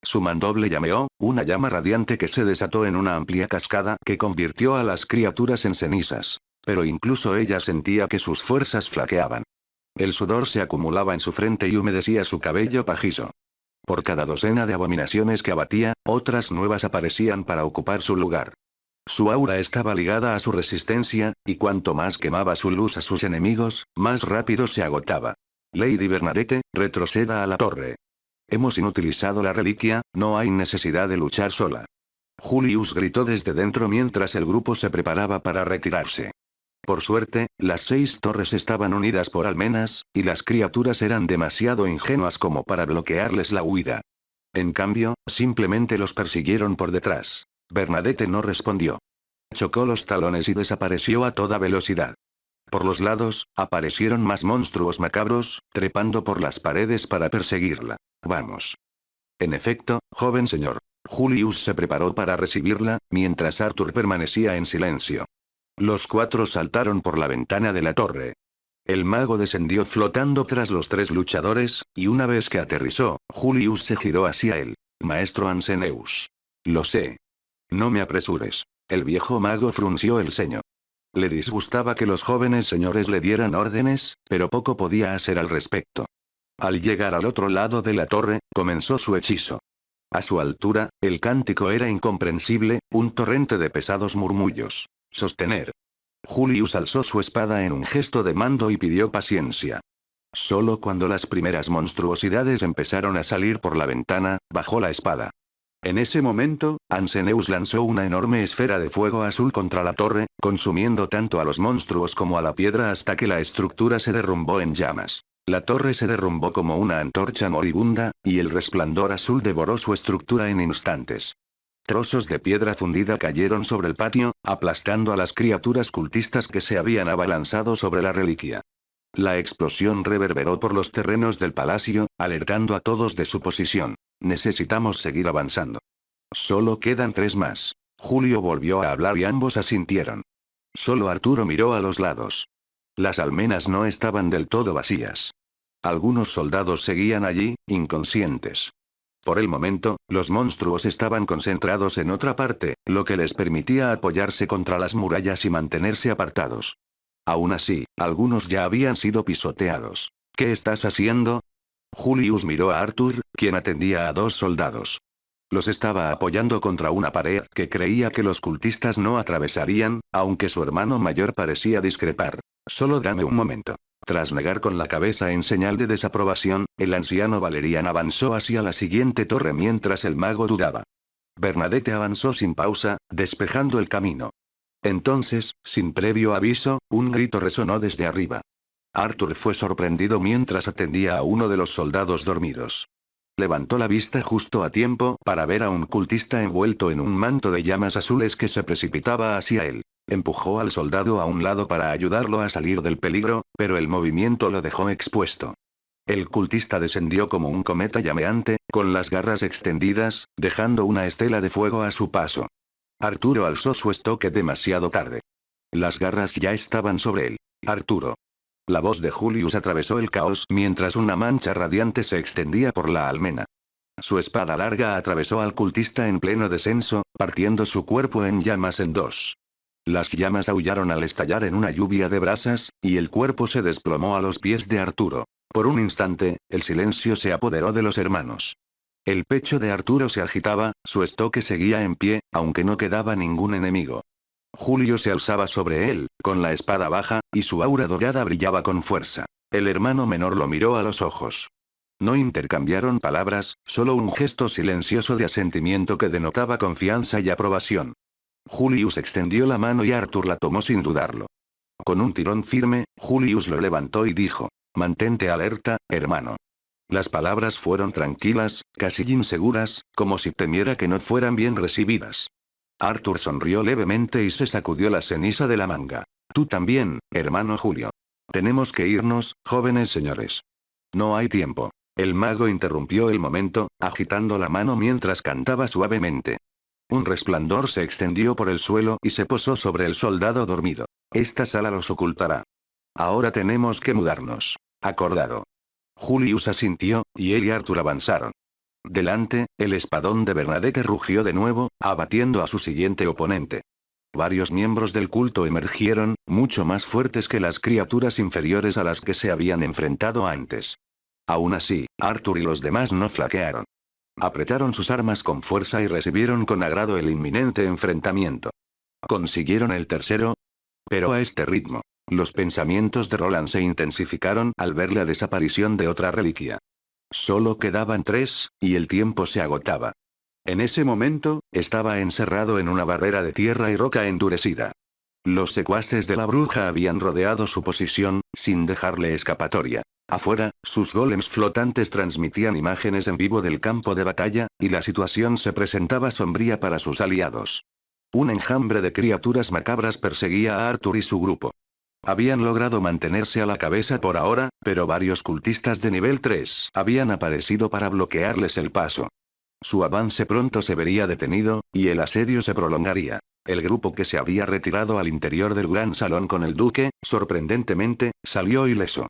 Su mandoble llameó, una llama radiante que se desató en una amplia cascada que convirtió a las criaturas en cenizas. Pero incluso ella sentía que sus fuerzas flaqueaban. El sudor se acumulaba en su frente y humedecía su cabello pajizo. Por cada docena de abominaciones que abatía, otras nuevas aparecían para ocupar su lugar. Su aura estaba ligada a su resistencia, y cuanto más quemaba su luz a sus enemigos, más rápido se agotaba. Lady Bernadette, retroceda a la torre. Hemos inutilizado la reliquia, no hay necesidad de luchar sola. Julius gritó desde dentro mientras el grupo se preparaba para retirarse. Por suerte, las 6 torres estaban unidas por almenas, y las criaturas eran demasiado ingenuas como para bloquearles la huida. En cambio, simplemente los persiguieron por detrás. Bernadette no respondió. Chocó los talones y desapareció a toda velocidad. Por los lados, aparecieron más monstruos macabros, trepando por las paredes para perseguirla. Vamos. En efecto, joven señor. Julius se preparó para recibirla, mientras Arthur permanecía en silencio. Los cuatro saltaron por la ventana de la torre. El mago descendió flotando tras los tres luchadores, y una vez que aterrizó, Julius se giró hacia él. Maestro Anseneus. Lo sé. No me apresures. El viejo mago frunció el ceño. Le disgustaba que los jóvenes señores le dieran órdenes, pero poco podía hacer al respecto. Al llegar al otro lado de la torre, comenzó su hechizo. A su altura, el cántico era incomprensible, un torrente de pesados murmullos. Sostener. Julius alzó su espada en un gesto de mando y pidió paciencia. Solo cuando las primeras monstruosidades empezaron a salir por la ventana, bajó la espada. En ese momento, Anseneus lanzó una enorme esfera de fuego azul contra la torre, consumiendo tanto a los monstruos como a la piedra hasta que la estructura se derrumbó en llamas. La torre se derrumbó como una antorcha moribunda, y el resplandor azul devoró su estructura en instantes. Trozos de piedra fundida cayeron sobre el patio, aplastando a las criaturas cultistas que se habían abalanzado sobre la reliquia. La explosión reverberó por los terrenos del palacio, alertando a todos de su posición. Necesitamos seguir avanzando. Solo quedan 3 más. Julio volvió a hablar y ambos asintieron. Solo Arturo miró a los lados. Las almenas no estaban del todo vacías. Algunos soldados seguían allí, inconscientes. Por el momento, los monstruos estaban concentrados en otra parte, lo que les permitía apoyarse contra las murallas y mantenerse apartados. Aún así, algunos ya habían sido pisoteados. ¿Qué estás haciendo? Julius miró a Arthur, quien atendía a 2 soldados. Los estaba apoyando contra una pared que creía que los cultistas no atravesarían, aunque su hermano mayor parecía discrepar. Solo dame un momento. Tras negar con la cabeza en señal de desaprobación, el anciano Valerian avanzó hacia la siguiente torre mientras el mago dudaba. Bernadette avanzó sin pausa, despejando el camino. Entonces, sin previo aviso, un grito resonó desde arriba. Arthur fue sorprendido mientras atendía a uno de los soldados dormidos. Levantó la vista justo a tiempo para ver a un cultista envuelto en un manto de llamas azules que se precipitaba hacia él. Empujó al soldado a un lado para ayudarlo a salir del peligro, pero el movimiento lo dejó expuesto. El cultista descendió como un cometa llameante, con las garras extendidas, dejando una estela de fuego a su paso. Arturo alzó su estoque demasiado tarde. Las garras ya estaban sobre él. Arturo. La voz de Julius atravesó el caos mientras una mancha radiante se extendía por la almena. Su espada larga atravesó al cultista en pleno descenso, partiendo su cuerpo en llamas en 2. Las llamas aullaron al estallar en una lluvia de brasas, y el cuerpo se desplomó a los pies de Arturo. Por un instante, el silencio se apoderó de los hermanos. El pecho de Arturo se agitaba, su estoque seguía en pie, aunque no quedaba ningún enemigo. Julio se alzaba sobre él, con la espada baja, y su aura dorada brillaba con fuerza. El hermano menor lo miró a los ojos. No intercambiaron palabras, solo un gesto silencioso de asentimiento que denotaba confianza y aprobación. Julius extendió la mano y Arthur la tomó sin dudarlo. Con un tirón firme, Julius lo levantó y dijo: «Mantente alerta, hermano». Las palabras fueron tranquilas, casi inseguras, como si temiera que no fueran bien recibidas. Arthur sonrió levemente y se sacudió la ceniza de la manga. «Tú también, hermano Julio. Tenemos que irnos, jóvenes señores». «No hay tiempo». El mago interrumpió el momento, agitando la mano mientras cantaba suavemente. Un resplandor se extendió por el suelo y se posó sobre el soldado dormido. «Esta sala los ocultará. Ahora tenemos que mudarnos». «Acordado». Julius asintió, y él y Arthur avanzaron. Delante, el espadón de Bernadette rugió de nuevo, abatiendo a su siguiente oponente. Varios miembros del culto emergieron, mucho más fuertes que las criaturas inferiores a las que se habían enfrentado antes. Aún así, Arthur y los demás no flaquearon. Apretaron sus armas con fuerza y recibieron con agrado el inminente enfrentamiento. ¿Consiguieron el tercero? Pero a este ritmo. Los pensamientos de Roland se intensificaron al ver la desaparición de otra reliquia. Solo quedaban 3, y el tiempo se agotaba. En ese momento, estaba encerrado en una barrera de tierra y roca endurecida. Los secuaces de la bruja habían rodeado su posición, sin dejarle escapatoria. Afuera, sus golems flotantes transmitían imágenes en vivo del campo de batalla, y la situación se presentaba sombría para sus aliados. Un enjambre de criaturas macabras perseguía a Arthur y su grupo. Habían logrado mantenerse a la cabeza por ahora, pero varios cultistas de nivel 3 habían aparecido para bloquearles el paso. Su avance pronto se vería detenido, y el asedio se prolongaría. El grupo que se había retirado al interior del gran salón con el duque, sorprendentemente, salió ileso.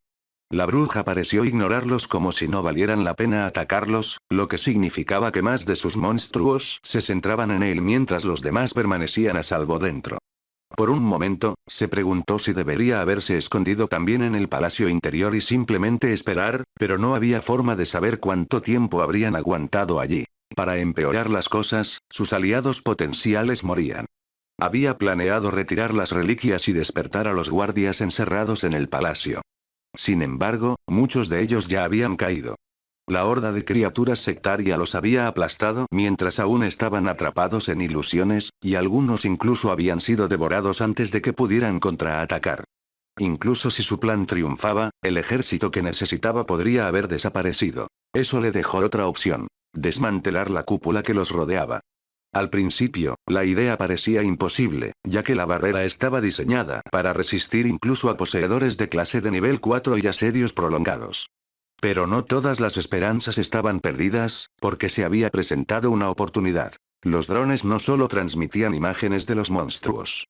La bruja pareció ignorarlos como si no valieran la pena atacarlos, lo que significaba que más de sus monstruos se centraban en él mientras los demás permanecían a salvo dentro. Por un momento, se preguntó si debería haberse escondido también en el palacio interior y simplemente esperar, pero no había forma de saber cuánto tiempo habrían aguantado allí. Para empeorar las cosas, sus aliados potenciales morían. Había planeado retirar las reliquias y despertar a los guardias encerrados en el palacio. Sin embargo, muchos de ellos ya habían caído. La horda de criaturas sectarias los había aplastado mientras aún estaban atrapados en ilusiones, y algunos incluso habían sido devorados antes de que pudieran contraatacar. Incluso si su plan triunfaba, el ejército que necesitaba podría haber desaparecido. Eso le dejó otra opción: desmantelar la cúpula que los rodeaba. Al principio, la idea parecía imposible, ya que la barrera estaba diseñada para resistir incluso a poseedores de clase de nivel 4 y asedios prolongados. Pero no todas las esperanzas estaban perdidas, porque se había presentado una oportunidad. Los drones no solo transmitían imágenes de los monstruos.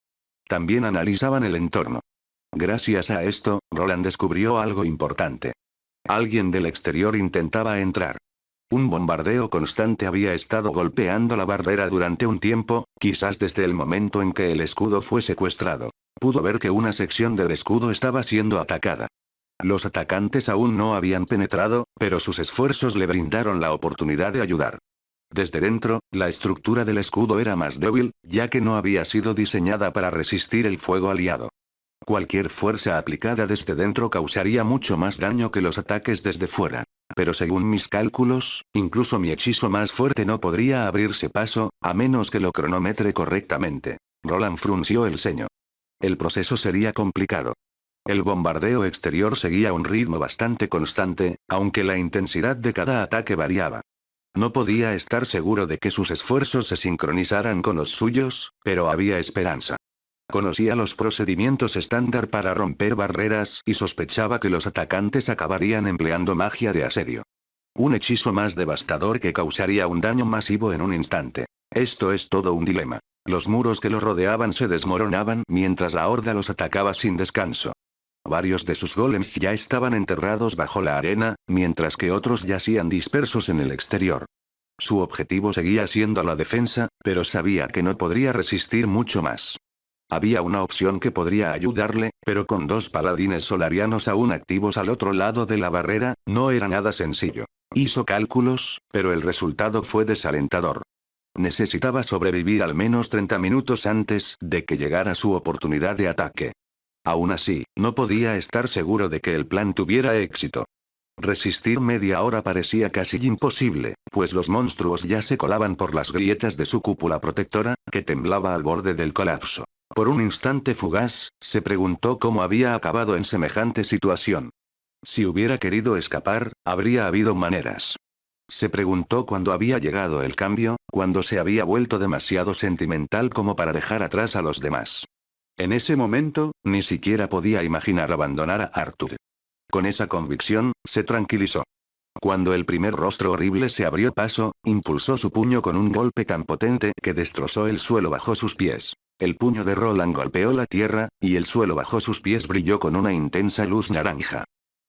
También analizaban el entorno. Gracias a esto, Roland descubrió algo importante. Alguien del exterior intentaba entrar. Un bombardeo constante había estado golpeando la barrera durante un tiempo, quizás desde el momento en que el escudo fue secuestrado. Pudo ver que una sección del escudo estaba siendo atacada. Los atacantes aún no habían penetrado, pero sus esfuerzos le brindaron la oportunidad de ayudar. Desde dentro, la estructura del escudo era más débil, ya que no había sido diseñada para resistir el fuego aliado. Cualquier fuerza aplicada desde dentro causaría mucho más daño que los ataques desde fuera. Pero según mis cálculos, incluso mi hechizo más fuerte no podría abrirse paso, a menos que lo cronometre correctamente. Roland frunció el ceño. El proceso sería complicado. El bombardeo exterior seguía un ritmo bastante constante, aunque la intensidad de cada ataque variaba. No podía estar seguro de que sus esfuerzos se sincronizaran con los suyos, pero había esperanza. Conocía los procedimientos estándar para romper barreras y sospechaba que los atacantes acabarían empleando magia de asedio. Un hechizo más devastador que causaría un daño masivo en un instante. Esto es todo un dilema. Los muros que lo rodeaban se desmoronaban mientras la horda los atacaba sin descanso. Varios de sus golems ya estaban enterrados bajo la arena, mientras que otros yacían dispersos en el exterior. Su objetivo seguía siendo la defensa, pero sabía que no podría resistir mucho más. Había una opción que podría ayudarle, pero con dos paladines solarianos aún activos al otro lado de la barrera, no era nada sencillo. Hizo cálculos, pero el resultado fue desalentador. Necesitaba sobrevivir al menos 30 minutos antes de que llegara su oportunidad de ataque. Aún así, no podía estar seguro de que el plan tuviera éxito. Resistir media hora parecía casi imposible, pues los monstruos ya se colaban por las grietas de su cúpula protectora, que temblaba al borde del colapso. Por un instante fugaz, se preguntó cómo había acabado en semejante situación. Si hubiera querido escapar, habría habido maneras. Se preguntó cuándo había llegado el cambio, cuando se había vuelto demasiado sentimental como para dejar atrás a los demás. En ese momento, ni siquiera podía imaginar abandonar a Arthur. Con esa convicción, se tranquilizó. Cuando el primer rostro horrible se abrió paso, impulsó su puño con un golpe tan potente que destrozó el suelo bajo sus pies. El puño de Roland golpeó la tierra, y el suelo bajo sus pies brilló con una intensa luz naranja.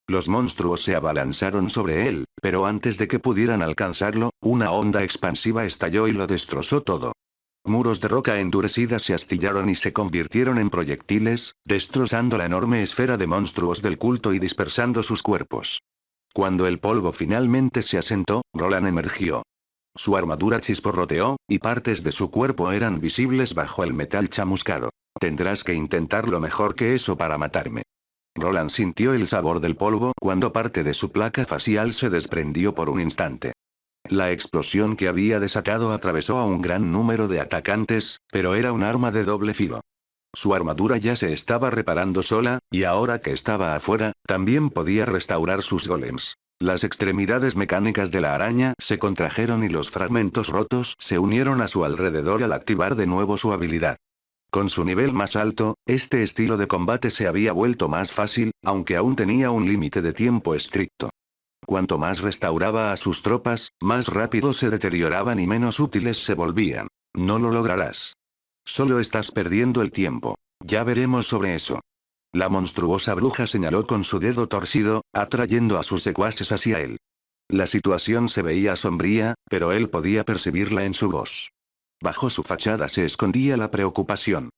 Los monstruos se abalanzaron sobre él, pero antes de que pudieran alcanzarlo, una onda expansiva estalló y lo destrozó todo. Muros de roca endurecida se astillaron y se convirtieron en proyectiles, destrozando la enorme esfera de monstruos del culto y dispersando sus cuerpos. Cuando el polvo finalmente se asentó, Roland emergió. Su armadura chisporroteó, y partes de su cuerpo eran visibles bajo el metal chamuscado. Tendrás que intentarlo mejor que eso para matarme. Roland sintió el sabor del polvo cuando parte de su placa facial se desprendió por un instante. La explosión que había desatado atravesó a un gran número de atacantes, pero era un arma de doble filo. Su armadura ya se estaba reparando sola, y ahora que estaba afuera, también podía restaurar sus golems. Las extremidades mecánicas de la araña se contrajeron y los fragmentos rotos se unieron a su alrededor al activar de nuevo su habilidad. Con su nivel más alto, este estilo de combate se había vuelto más fácil, aunque aún tenía un límite de tiempo estricto. Cuanto más restauraba a sus tropas, más rápido se deterioraban y menos útiles se volvían. No lo lograrás. Solo estás perdiendo el tiempo. Ya veremos sobre eso. La monstruosa bruja señaló con su dedo torcido, atrayendo a sus secuaces hacia él. La situación se veía sombría, pero él podía percibirla en su voz. Bajo su fachada se escondía la preocupación.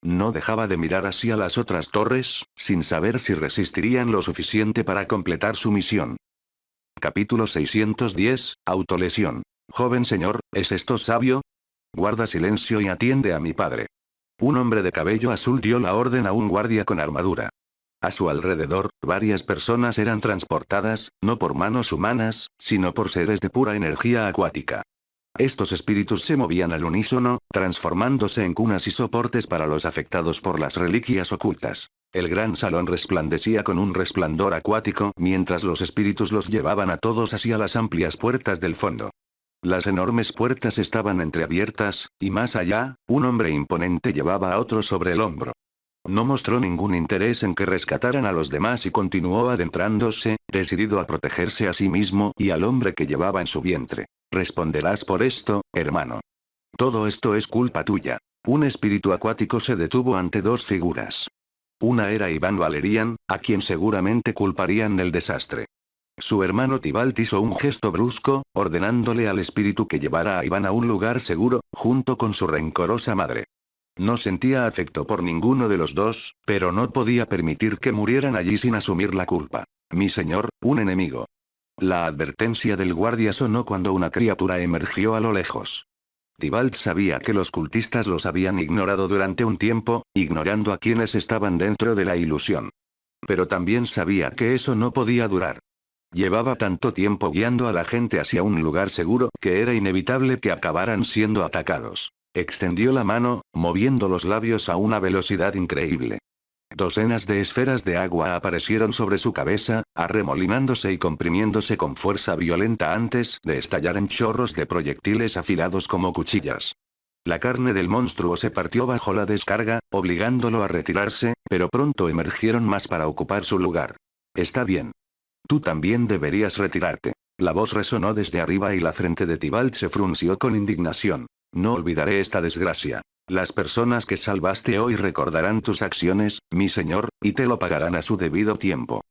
No dejaba de mirar hacia las otras torres, sin saber si resistirían lo suficiente para completar su misión. Capítulo 610, Autolesión. Joven señor, ¿es esto sabio? Guarda silencio y atiende a mi padre. Un hombre de cabello azul dio la orden a un guardia con armadura. A su alrededor, varias personas eran transportadas, no por manos humanas, sino por seres de pura energía acuática. Estos espíritus se movían al unísono, transformándose en cunas y soportes para los afectados por las reliquias ocultas. El gran salón resplandecía con un resplandor acuático mientras los espíritus los llevaban a todos hacia las amplias puertas del fondo. Las enormes puertas estaban entreabiertas, y más allá, un hombre imponente llevaba a otro sobre el hombro. No mostró ningún interés en que rescataran a los demás y continuó adentrándose, decidido a protegerse a sí mismo y al hombre que llevaba en su vientre. Responderás por esto, hermano. Todo esto es culpa tuya. Un espíritu acuático se detuvo ante dos figuras. Una era Iván Valerian, a quien seguramente culparían del desastre. Su hermano Tibalt hizo un gesto brusco, ordenándole al espíritu que llevara a Iván a un lugar seguro, junto con su rencorosa madre. No sentía afecto por ninguno de los dos, pero no podía permitir que murieran allí sin asumir la culpa. Mi señor, un enemigo. La advertencia del guardia sonó cuando una criatura emergió a lo lejos. Tibalt sabía que los cultistas los habían ignorado durante un tiempo, ignorando a quienes estaban dentro de la ilusión. Pero también sabía que eso no podía durar. Llevaba tanto tiempo guiando a la gente hacia un lugar seguro que era inevitable que acabaran siendo atacados. Extendió la mano, moviendo los labios a una velocidad increíble. Docenas de esferas de agua aparecieron sobre su cabeza, arremolinándose y comprimiéndose con fuerza violenta antes de estallar en chorros de proyectiles afilados como cuchillas. La carne del monstruo se partió bajo la descarga, obligándolo a retirarse, pero pronto emergieron más para ocupar su lugar. Está bien. Tú también deberías retirarte. La voz resonó desde arriba y la frente de Tibalt se frunció con indignación. No olvidaré esta desgracia. Las personas que salvaste hoy recordarán tus acciones, mi señor, y te lo pagarán a su debido tiempo.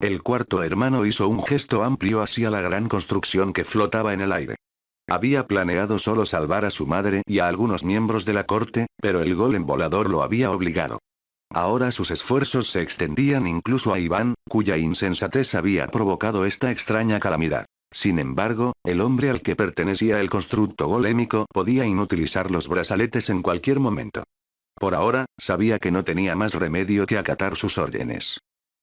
El cuarto hermano hizo un gesto amplio hacia la gran construcción que flotaba en el aire. Había planeado solo salvar a su madre y a algunos miembros de la corte, pero el golem volador lo había obligado. Ahora sus esfuerzos se extendían incluso a Iván, cuya insensatez había provocado esta extraña calamidad. Sin embargo, el hombre al que pertenecía el constructo golémico podía inutilizar los brazaletes en cualquier momento. Por ahora, sabía que no tenía más remedio que acatar sus órdenes.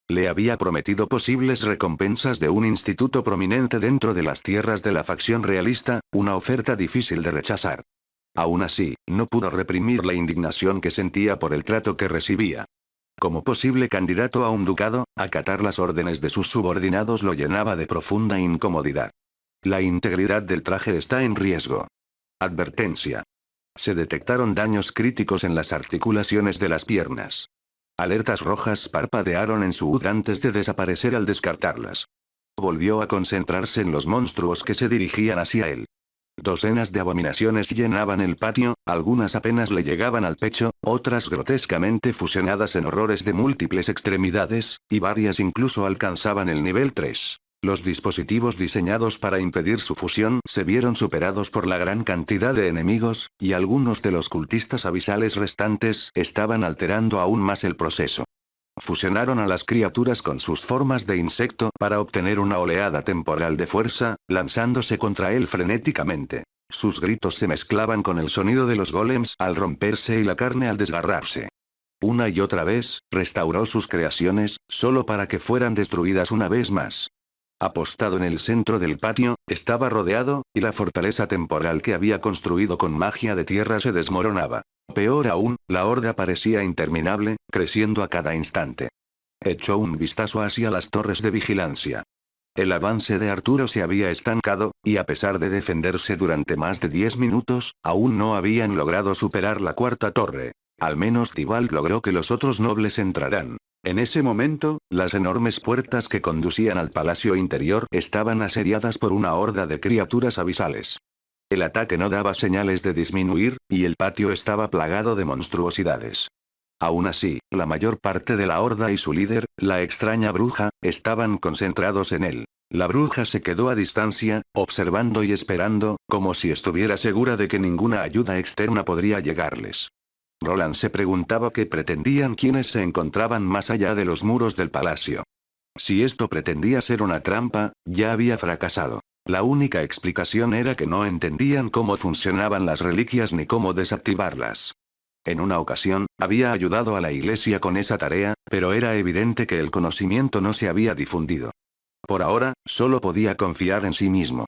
Le había prometido posibles recompensas de un instituto prominente dentro de las tierras de la facción realista, una oferta difícil de rechazar. Aún así, no pudo reprimir la indignación que sentía por el trato que recibía. Como posible candidato a un ducado, acatar las órdenes de sus subordinados lo llenaba de profunda incomodidad. La integridad del traje está en riesgo. Advertencia. Se detectaron daños críticos en las articulaciones de las piernas. Alertas rojas parpadearon en su HUD antes de desaparecer al descartarlas. Volvió a concentrarse en los monstruos que se dirigían hacia él. Docenas de abominaciones llenaban el patio, algunas apenas le llegaban al pecho, otras grotescamente fusionadas en horrores de múltiples extremidades, y varias incluso alcanzaban el nivel 3. Los dispositivos diseñados para impedir su fusión se vieron superados por la gran cantidad de enemigos, y algunos de los cultistas abisales restantes estaban alterando aún más el proceso. Fusionaron a las criaturas con sus formas de insecto para obtener una oleada temporal de fuerza, lanzándose contra él frenéticamente. Sus gritos se mezclaban con el sonido de los golems al romperse y la carne al desgarrarse. Una y otra vez, restauró sus creaciones, solo para que fueran destruidas una vez más. Apostado en el centro del patio, estaba rodeado, y la fortaleza temporal que había construido con magia de tierra se desmoronaba. Peor aún, la horda parecía interminable, creciendo a cada instante. Echó un vistazo hacia las torres de vigilancia. El avance de Arturo se había estancado, y a pesar de defenderse durante más de 10 minutos, aún no habían logrado superar la cuarta torre. Al menos Tibalt logró que los otros nobles entraran. En ese momento, las enormes puertas que conducían al palacio interior estaban asediadas por una horda de criaturas abisales. El ataque no daba señales de disminuir, y el patio estaba plagado de monstruosidades. Aún así, la mayor parte de la horda y su líder, la extraña bruja, estaban concentrados en él. La bruja se quedó a distancia, observando y esperando, como si estuviera segura de que ninguna ayuda externa podría llegarles. Roland se preguntaba qué pretendían quienes se encontraban más allá de los muros del palacio. Si esto pretendía ser una trampa, ya había fracasado. La única explicación era que no entendían cómo funcionaban las reliquias ni cómo desactivarlas. En una ocasión, había ayudado a la iglesia con esa tarea, pero era evidente que el conocimiento no se había difundido. Por ahora, solo podía confiar en sí mismo.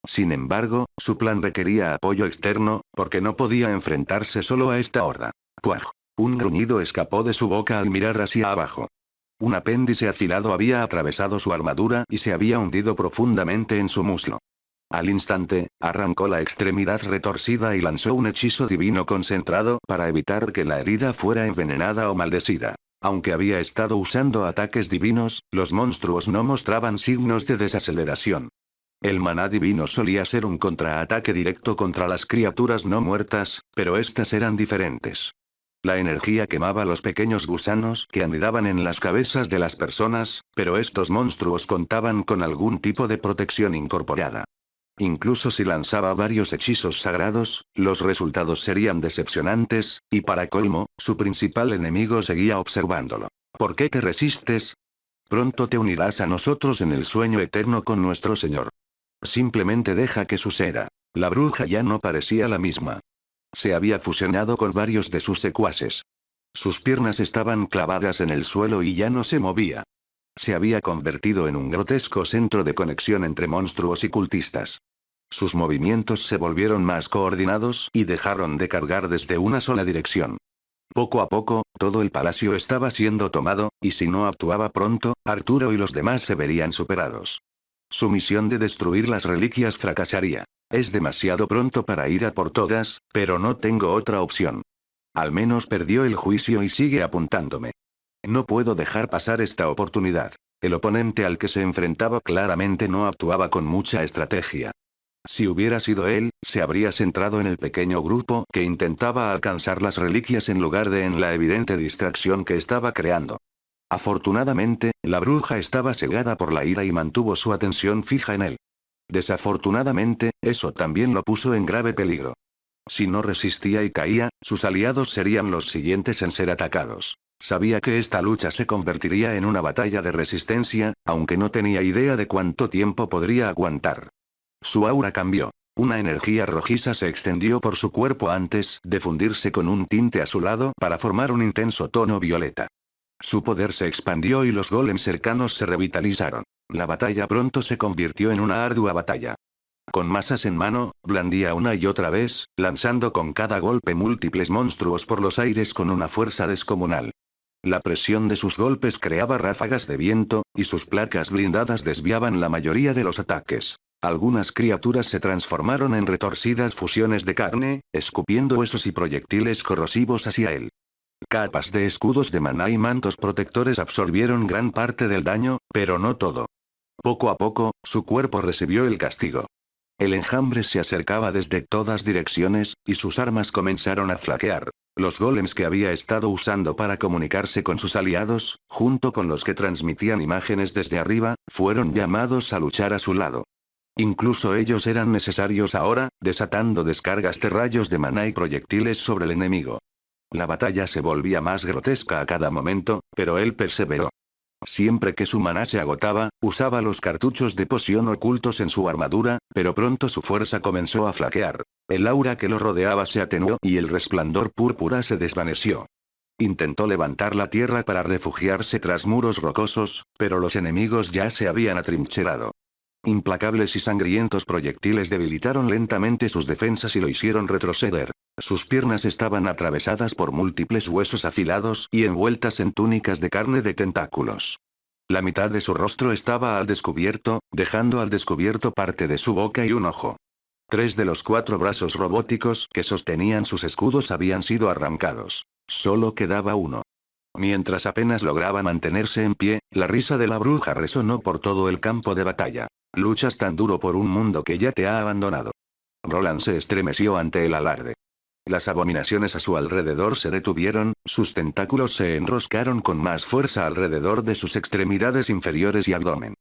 Sin embargo, su plan requería apoyo externo, porque no podía enfrentarse solo a esta horda. ¡Puaj! Un gruñido escapó de su boca al mirar hacia abajo. Un apéndice afilado había atravesado su armadura y se había hundido profundamente en su muslo. Al instante, arrancó la extremidad retorcida y lanzó un hechizo divino concentrado para evitar que la herida fuera envenenada o maldecida. Aunque había estado usando ataques divinos, los monstruos no mostraban signos de desaceleración. El maná divino solía ser un contraataque directo contra las criaturas no muertas, pero estas eran diferentes. La energía quemaba los pequeños gusanos que anidaban en las cabezas de las personas, pero estos monstruos contaban con algún tipo de protección incorporada. Incluso si lanzaba varios hechizos sagrados, los resultados serían decepcionantes, y para colmo, su principal enemigo seguía observándolo. ¿Por qué te resistes? Pronto te unirás a nosotros en el sueño eterno con nuestro Señor. Simplemente deja que suceda. La bruja ya no parecía la misma. Se había fusionado con varios de sus secuaces. Sus piernas estaban clavadas en el suelo y ya no se movía. Se había convertido en un grotesco centro de conexión entre monstruos y cultistas. Sus movimientos se volvieron más coordinados y dejaron de cargar desde una sola dirección. Poco a poco, todo el palacio estaba siendo tomado, y si no actuaba pronto, Arturo y los demás se verían superados. Su misión de destruir las reliquias fracasaría. Es demasiado pronto para ir a por todas, pero no tengo otra opción. Al menos perdió el juicio y sigue apuntándome. No puedo dejar pasar esta oportunidad. El oponente al que se enfrentaba claramente no actuaba con mucha estrategia. Si hubiera sido él, se habría centrado en el pequeño grupo que intentaba alcanzar las reliquias en lugar de en la evidente distracción que estaba creando. Afortunadamente, la bruja estaba cegada por la ira y mantuvo su atención fija en él. Desafortunadamente, eso también lo puso en grave peligro. Si no resistía y caía, sus aliados serían los siguientes en ser atacados. Sabía que esta lucha se convertiría en una batalla de resistencia, aunque no tenía idea de cuánto tiempo podría aguantar. Su aura cambió. Una energía rojiza se extendió por su cuerpo antes de fundirse con un tinte azulado para formar un intenso tono violeta. Su poder se expandió y los golems cercanos se revitalizaron. La batalla pronto se convirtió en una ardua batalla. Con masas en mano, blandía una y otra vez, lanzando con cada golpe múltiples monstruos por los aires con una fuerza descomunal. La presión de sus golpes creaba ráfagas de viento, y sus placas blindadas desviaban la mayoría de los ataques. Algunas criaturas se transformaron en retorcidas fusiones de carne, escupiendo huesos y proyectiles corrosivos hacia él. Capas de escudos de maná y mantos protectores absorbieron gran parte del daño, pero no todo. Poco a poco, su cuerpo recibió el castigo. El enjambre se acercaba desde todas direcciones, y sus armas comenzaron a flaquear. Los golems que había estado usando para comunicarse con sus aliados, junto con los que transmitían imágenes desde arriba, fueron llamados a luchar a su lado. Incluso ellos eran necesarios ahora, desatando descargas de rayos de maná y proyectiles sobre el enemigo. La batalla se volvía más grotesca a cada momento, pero él perseveró. Siempre que su maná se agotaba, usaba los cartuchos de poción ocultos en su armadura, pero pronto su fuerza comenzó a flaquear. El aura que lo rodeaba se atenuó y el resplandor púrpura se desvaneció. Intentó levantar la tierra para refugiarse tras muros rocosos, pero los enemigos ya se habían atrincherado. Implacables y sangrientos proyectiles debilitaron lentamente sus defensas y lo hicieron retroceder. Sus piernas estaban atravesadas por múltiples huesos afilados y envueltas en túnicas de carne de tentáculos. La mitad de su rostro estaba al descubierto, dejando al descubierto parte de su boca y un ojo. 3 de los 4 brazos robóticos que sostenían sus escudos habían sido arrancados. Solo quedaba uno. Mientras apenas lograba mantenerse en pie, la risa de la bruja resonó por todo el campo de batalla. Luchas tan duro por un mundo que ya te ha abandonado. Roland se estremeció ante el alarde. Las abominaciones a su alrededor se detuvieron, sus tentáculos se enroscaron con más fuerza alrededor de sus extremidades inferiores y abdomen.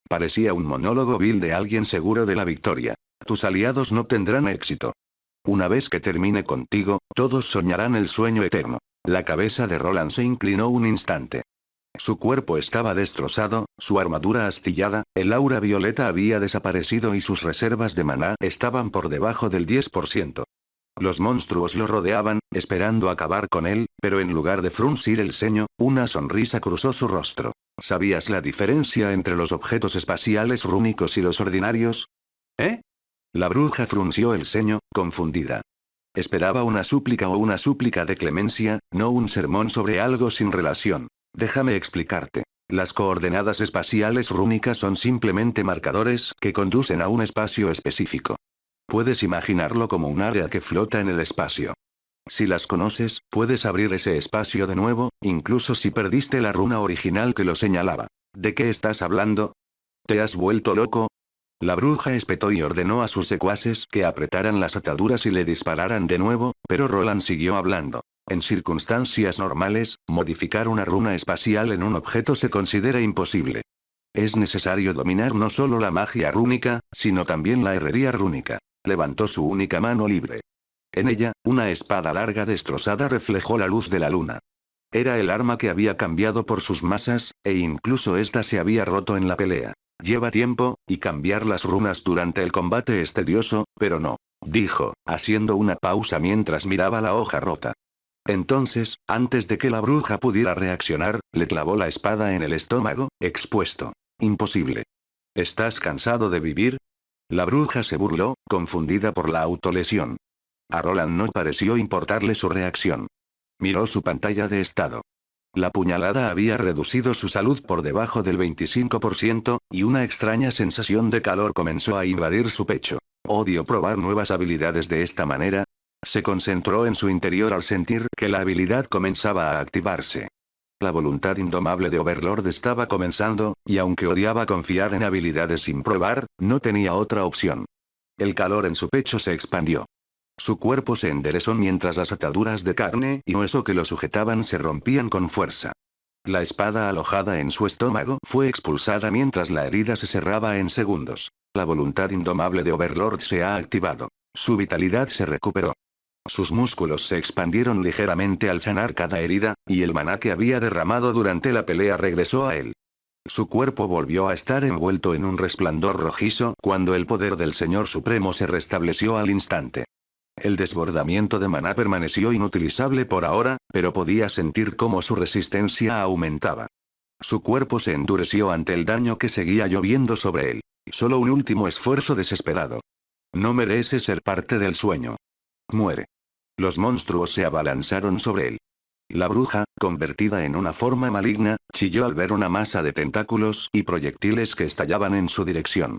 Parecía un monólogo vil de alguien seguro de la victoria. Tus aliados no tendrán éxito. Una vez que termine contigo, todos soñarán el sueño eterno. La cabeza de Roland se inclinó un instante. Su cuerpo estaba destrozado, su armadura astillada, el aura violeta había desaparecido y sus reservas de maná estaban por debajo del 10%. Los monstruos lo rodeaban, esperando acabar con él, pero en lugar de fruncir el ceño, una sonrisa cruzó su rostro. ¿Sabías la diferencia entre los objetos espaciales rúnicos y los ordinarios? ¿Eh? La bruja frunció el ceño, confundida. Esperaba una súplica o una súplica de clemencia, no un sermón sobre algo sin relación. Déjame explicarte. Las coordenadas espaciales rúnicas son simplemente marcadores que conducen a un espacio específico. Puedes imaginarlo como un área que flota en el espacio. Si las conoces, puedes abrir ese espacio de nuevo, incluso si perdiste la runa original que lo señalaba. ¿De qué estás hablando? ¿Te has vuelto loco? La bruja espetó y ordenó a sus secuaces que apretaran las ataduras y le dispararan de nuevo, pero Roland siguió hablando. En circunstancias normales, modificar una runa espacial en un objeto se considera imposible. Es necesario dominar no solo la magia rúnica, sino también la herrería rúnica. Levantó su única mano libre. En ella, una espada larga destrozada reflejó la luz de la luna. Era el arma que había cambiado por sus masas, e incluso esta se había roto en la pelea. Lleva tiempo, y cambiar las runas durante el combate es tedioso, pero no, dijo, haciendo una pausa mientras miraba la hoja rota. Entonces, antes de que la bruja pudiera reaccionar, le clavó la espada en el estómago, expuesto. Imposible. ¿Estás cansado de vivir? La bruja se burló, confundida por la autolesión. A Roland no pareció importarle su reacción. Miró su pantalla de estado. La puñalada había reducido su salud por debajo del 25%, y una extraña sensación de calor comenzó a invadir su pecho. Odio probar nuevas habilidades de esta manera. Se concentró en su interior al sentir que la habilidad comenzaba a activarse. La voluntad indomable de Overlord estaba comenzando, y aunque odiaba confiar en habilidades sin probar, no tenía otra opción. El calor en su pecho se expandió. Su cuerpo se enderezó mientras las ataduras de carne y hueso que lo sujetaban se rompían con fuerza. La espada alojada en su estómago fue expulsada mientras la herida se cerraba en segundos. La voluntad indomable de Overlord se ha activado. Su vitalidad se recuperó. Sus músculos se expandieron ligeramente al sanar cada herida, y el maná que había derramado durante la pelea regresó a él. Su cuerpo volvió a estar envuelto en un resplandor rojizo cuando el poder del Señor Supremo se restableció al instante. El desbordamiento de maná permaneció inutilizable por ahora, pero podía sentir cómo su resistencia aumentaba. Su cuerpo se endureció ante el daño que seguía lloviendo sobre él. Solo un último esfuerzo desesperado. No merece ser parte del sueño. Muere. Los monstruos se abalanzaron sobre él. La bruja, convertida en una forma maligna, chilló al ver una masa de tentáculos y proyectiles que estallaban en su dirección.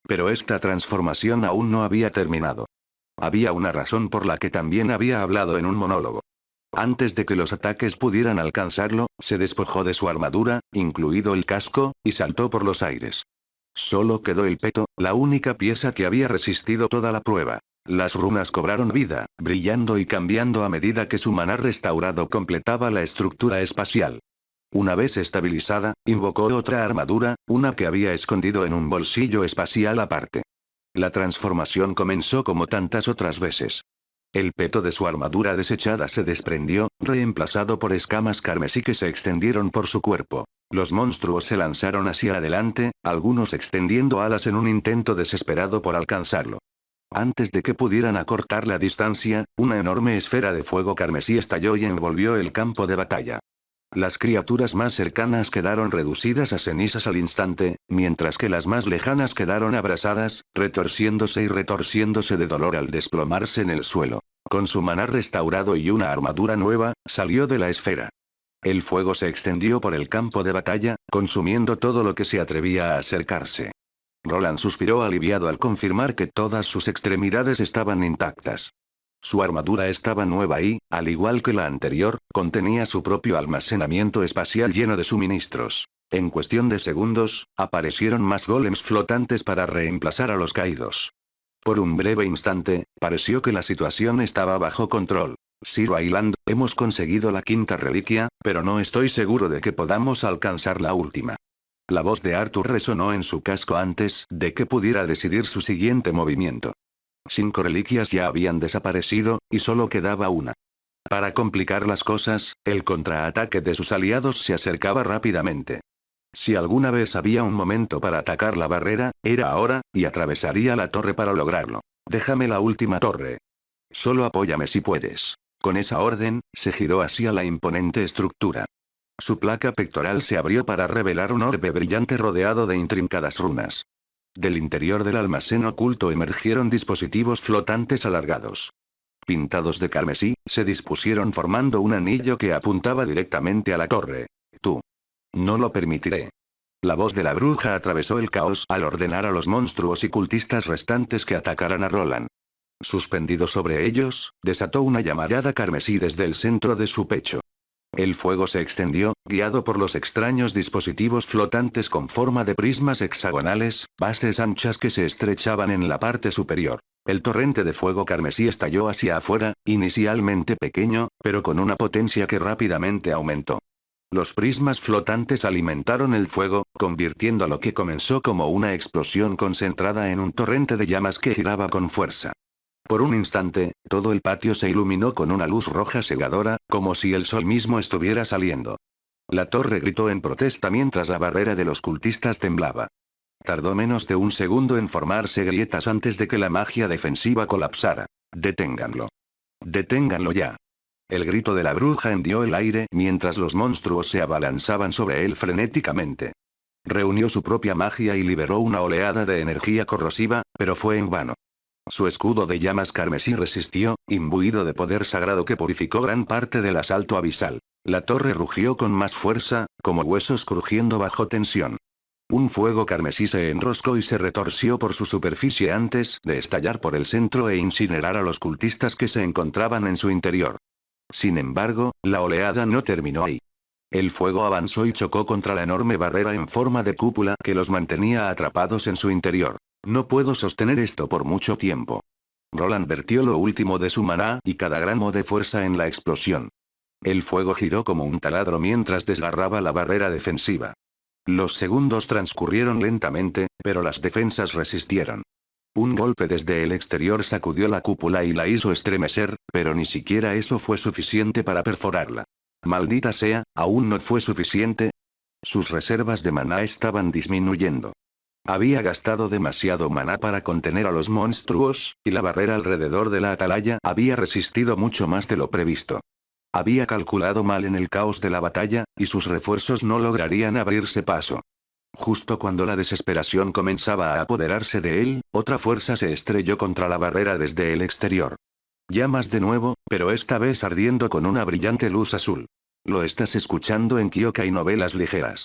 Pero esta transformación aún no había terminado. Había una razón por la que también había hablado en un monólogo. Antes de que los ataques pudieran alcanzarlo, se despojó de su armadura, incluido el casco, y saltó por los aires. Solo quedó el peto, la única pieza que había resistido toda la prueba. Las runas cobraron vida, brillando y cambiando a medida que su maná restaurado completaba la estructura espacial. Una vez estabilizada, invocó otra armadura, una que había escondido en un bolsillo espacial aparte. La transformación comenzó como tantas otras veces. El peto de su armadura desechada se desprendió, reemplazado por escamas carmesí que se extendieron por su cuerpo. Los monstruos se lanzaron hacia adelante, algunos extendiendo alas en un intento desesperado por alcanzarlo. Antes de que pudieran acortar la distancia, una enorme esfera de fuego carmesí estalló y envolvió el campo de batalla. Las criaturas más cercanas quedaron reducidas a cenizas al instante, mientras que las más lejanas quedaron abrasadas, retorciéndose y retorciéndose de dolor al desplomarse en el suelo. Con su maná restaurado y una armadura nueva, salió de la esfera. El fuego se extendió por el campo de batalla, consumiendo todo lo que se atrevía a acercarse. Roland suspiró aliviado al confirmar que todas sus extremidades estaban intactas. Su armadura estaba nueva y, al igual que la anterior, contenía su propio almacenamiento espacial lleno de suministros. En cuestión de segundos, aparecieron más golems flotantes para reemplazar a los caídos. Por un breve instante, pareció que la situación estaba bajo control. Zero Island, hemos conseguido la quinta reliquia, pero no estoy seguro de que podamos alcanzar la última. La voz de Arthur resonó en su casco antes de que pudiera decidir su siguiente movimiento. 5 reliquias ya habían desaparecido, y solo quedaba una. Para complicar las cosas, el contraataque de sus aliados se acercaba rápidamente. Si alguna vez había un momento para atacar la barrera, era ahora, y atravesaría la torre para lograrlo. Déjame la última torre. Solo apóyame si puedes. Con esa orden, se giró hacia la imponente estructura. Su placa pectoral se abrió para revelar un orbe brillante rodeado de intrincadas runas. Del interior del almacén oculto emergieron dispositivos flotantes alargados. Pintados de carmesí, se dispusieron formando un anillo que apuntaba directamente a la torre. Tú. No lo permitiré. La voz de la bruja atravesó el caos al ordenar a los monstruos y cultistas restantes que atacaran a Roland. Suspendido sobre ellos, desató una llamarada carmesí desde el centro de su pecho. El fuego se extendió, guiado por los extraños dispositivos flotantes con forma de prismas hexagonales, bases anchas que se estrechaban en la parte superior. El torrente de fuego carmesí estalló hacia afuera, inicialmente pequeño, pero con una potencia que rápidamente aumentó. Los prismas flotantes alimentaron el fuego, convirtiendo lo que comenzó como una explosión concentrada en un torrente de llamas que giraba con fuerza. Por un instante, todo el patio se iluminó con una luz roja cegadora, como si el sol mismo estuviera saliendo. La torre gritó en protesta mientras la barrera de los cultistas temblaba. Tardó menos de un segundo en formarse grietas antes de que la magia defensiva colapsara. Deténganlo. Deténganlo ya. El grito de la bruja hendió el aire mientras los monstruos se abalanzaban sobre él frenéticamente. Reunió su propia magia y liberó una oleada de energía corrosiva, pero fue en vano. Su escudo de llamas carmesí resistió, imbuido de poder sagrado que purificó gran parte del asalto abisal. La torre rugió con más fuerza, como huesos crujiendo bajo tensión. Un fuego carmesí se enroscó y se retorció por su superficie antes de estallar por el centro e incinerar a los cultistas que se encontraban en su interior. Sin embargo, la oleada no terminó ahí. El fuego avanzó y chocó contra la enorme barrera en forma de cúpula que los mantenía atrapados en su interior. No puedo sostener esto por mucho tiempo. Roland vertió lo último de su maná y cada gramo de fuerza en la explosión. El fuego giró como un taladro mientras desgarraba la barrera defensiva. Los segundos transcurrieron lentamente, pero las defensas resistieron. Un golpe desde el exterior sacudió la cúpula y la hizo estremecer, pero ni siquiera eso fue suficiente para perforarla. Maldita sea, aún no fue suficiente. Sus reservas de maná estaban disminuyendo. Había gastado demasiado maná para contener a los monstruos, y la barrera alrededor de la atalaya había resistido mucho más de lo previsto. Había calculado mal en el caos de la batalla, y sus refuerzos no lograrían abrirse paso. Justo cuando la desesperación comenzaba a apoderarse de él, otra fuerza se estrelló contra la barrera desde el exterior. Llamas de nuevo, pero esta vez ardiendo con una brillante luz azul. Lo estás escuchando en Kyokai Novelas Ligeras.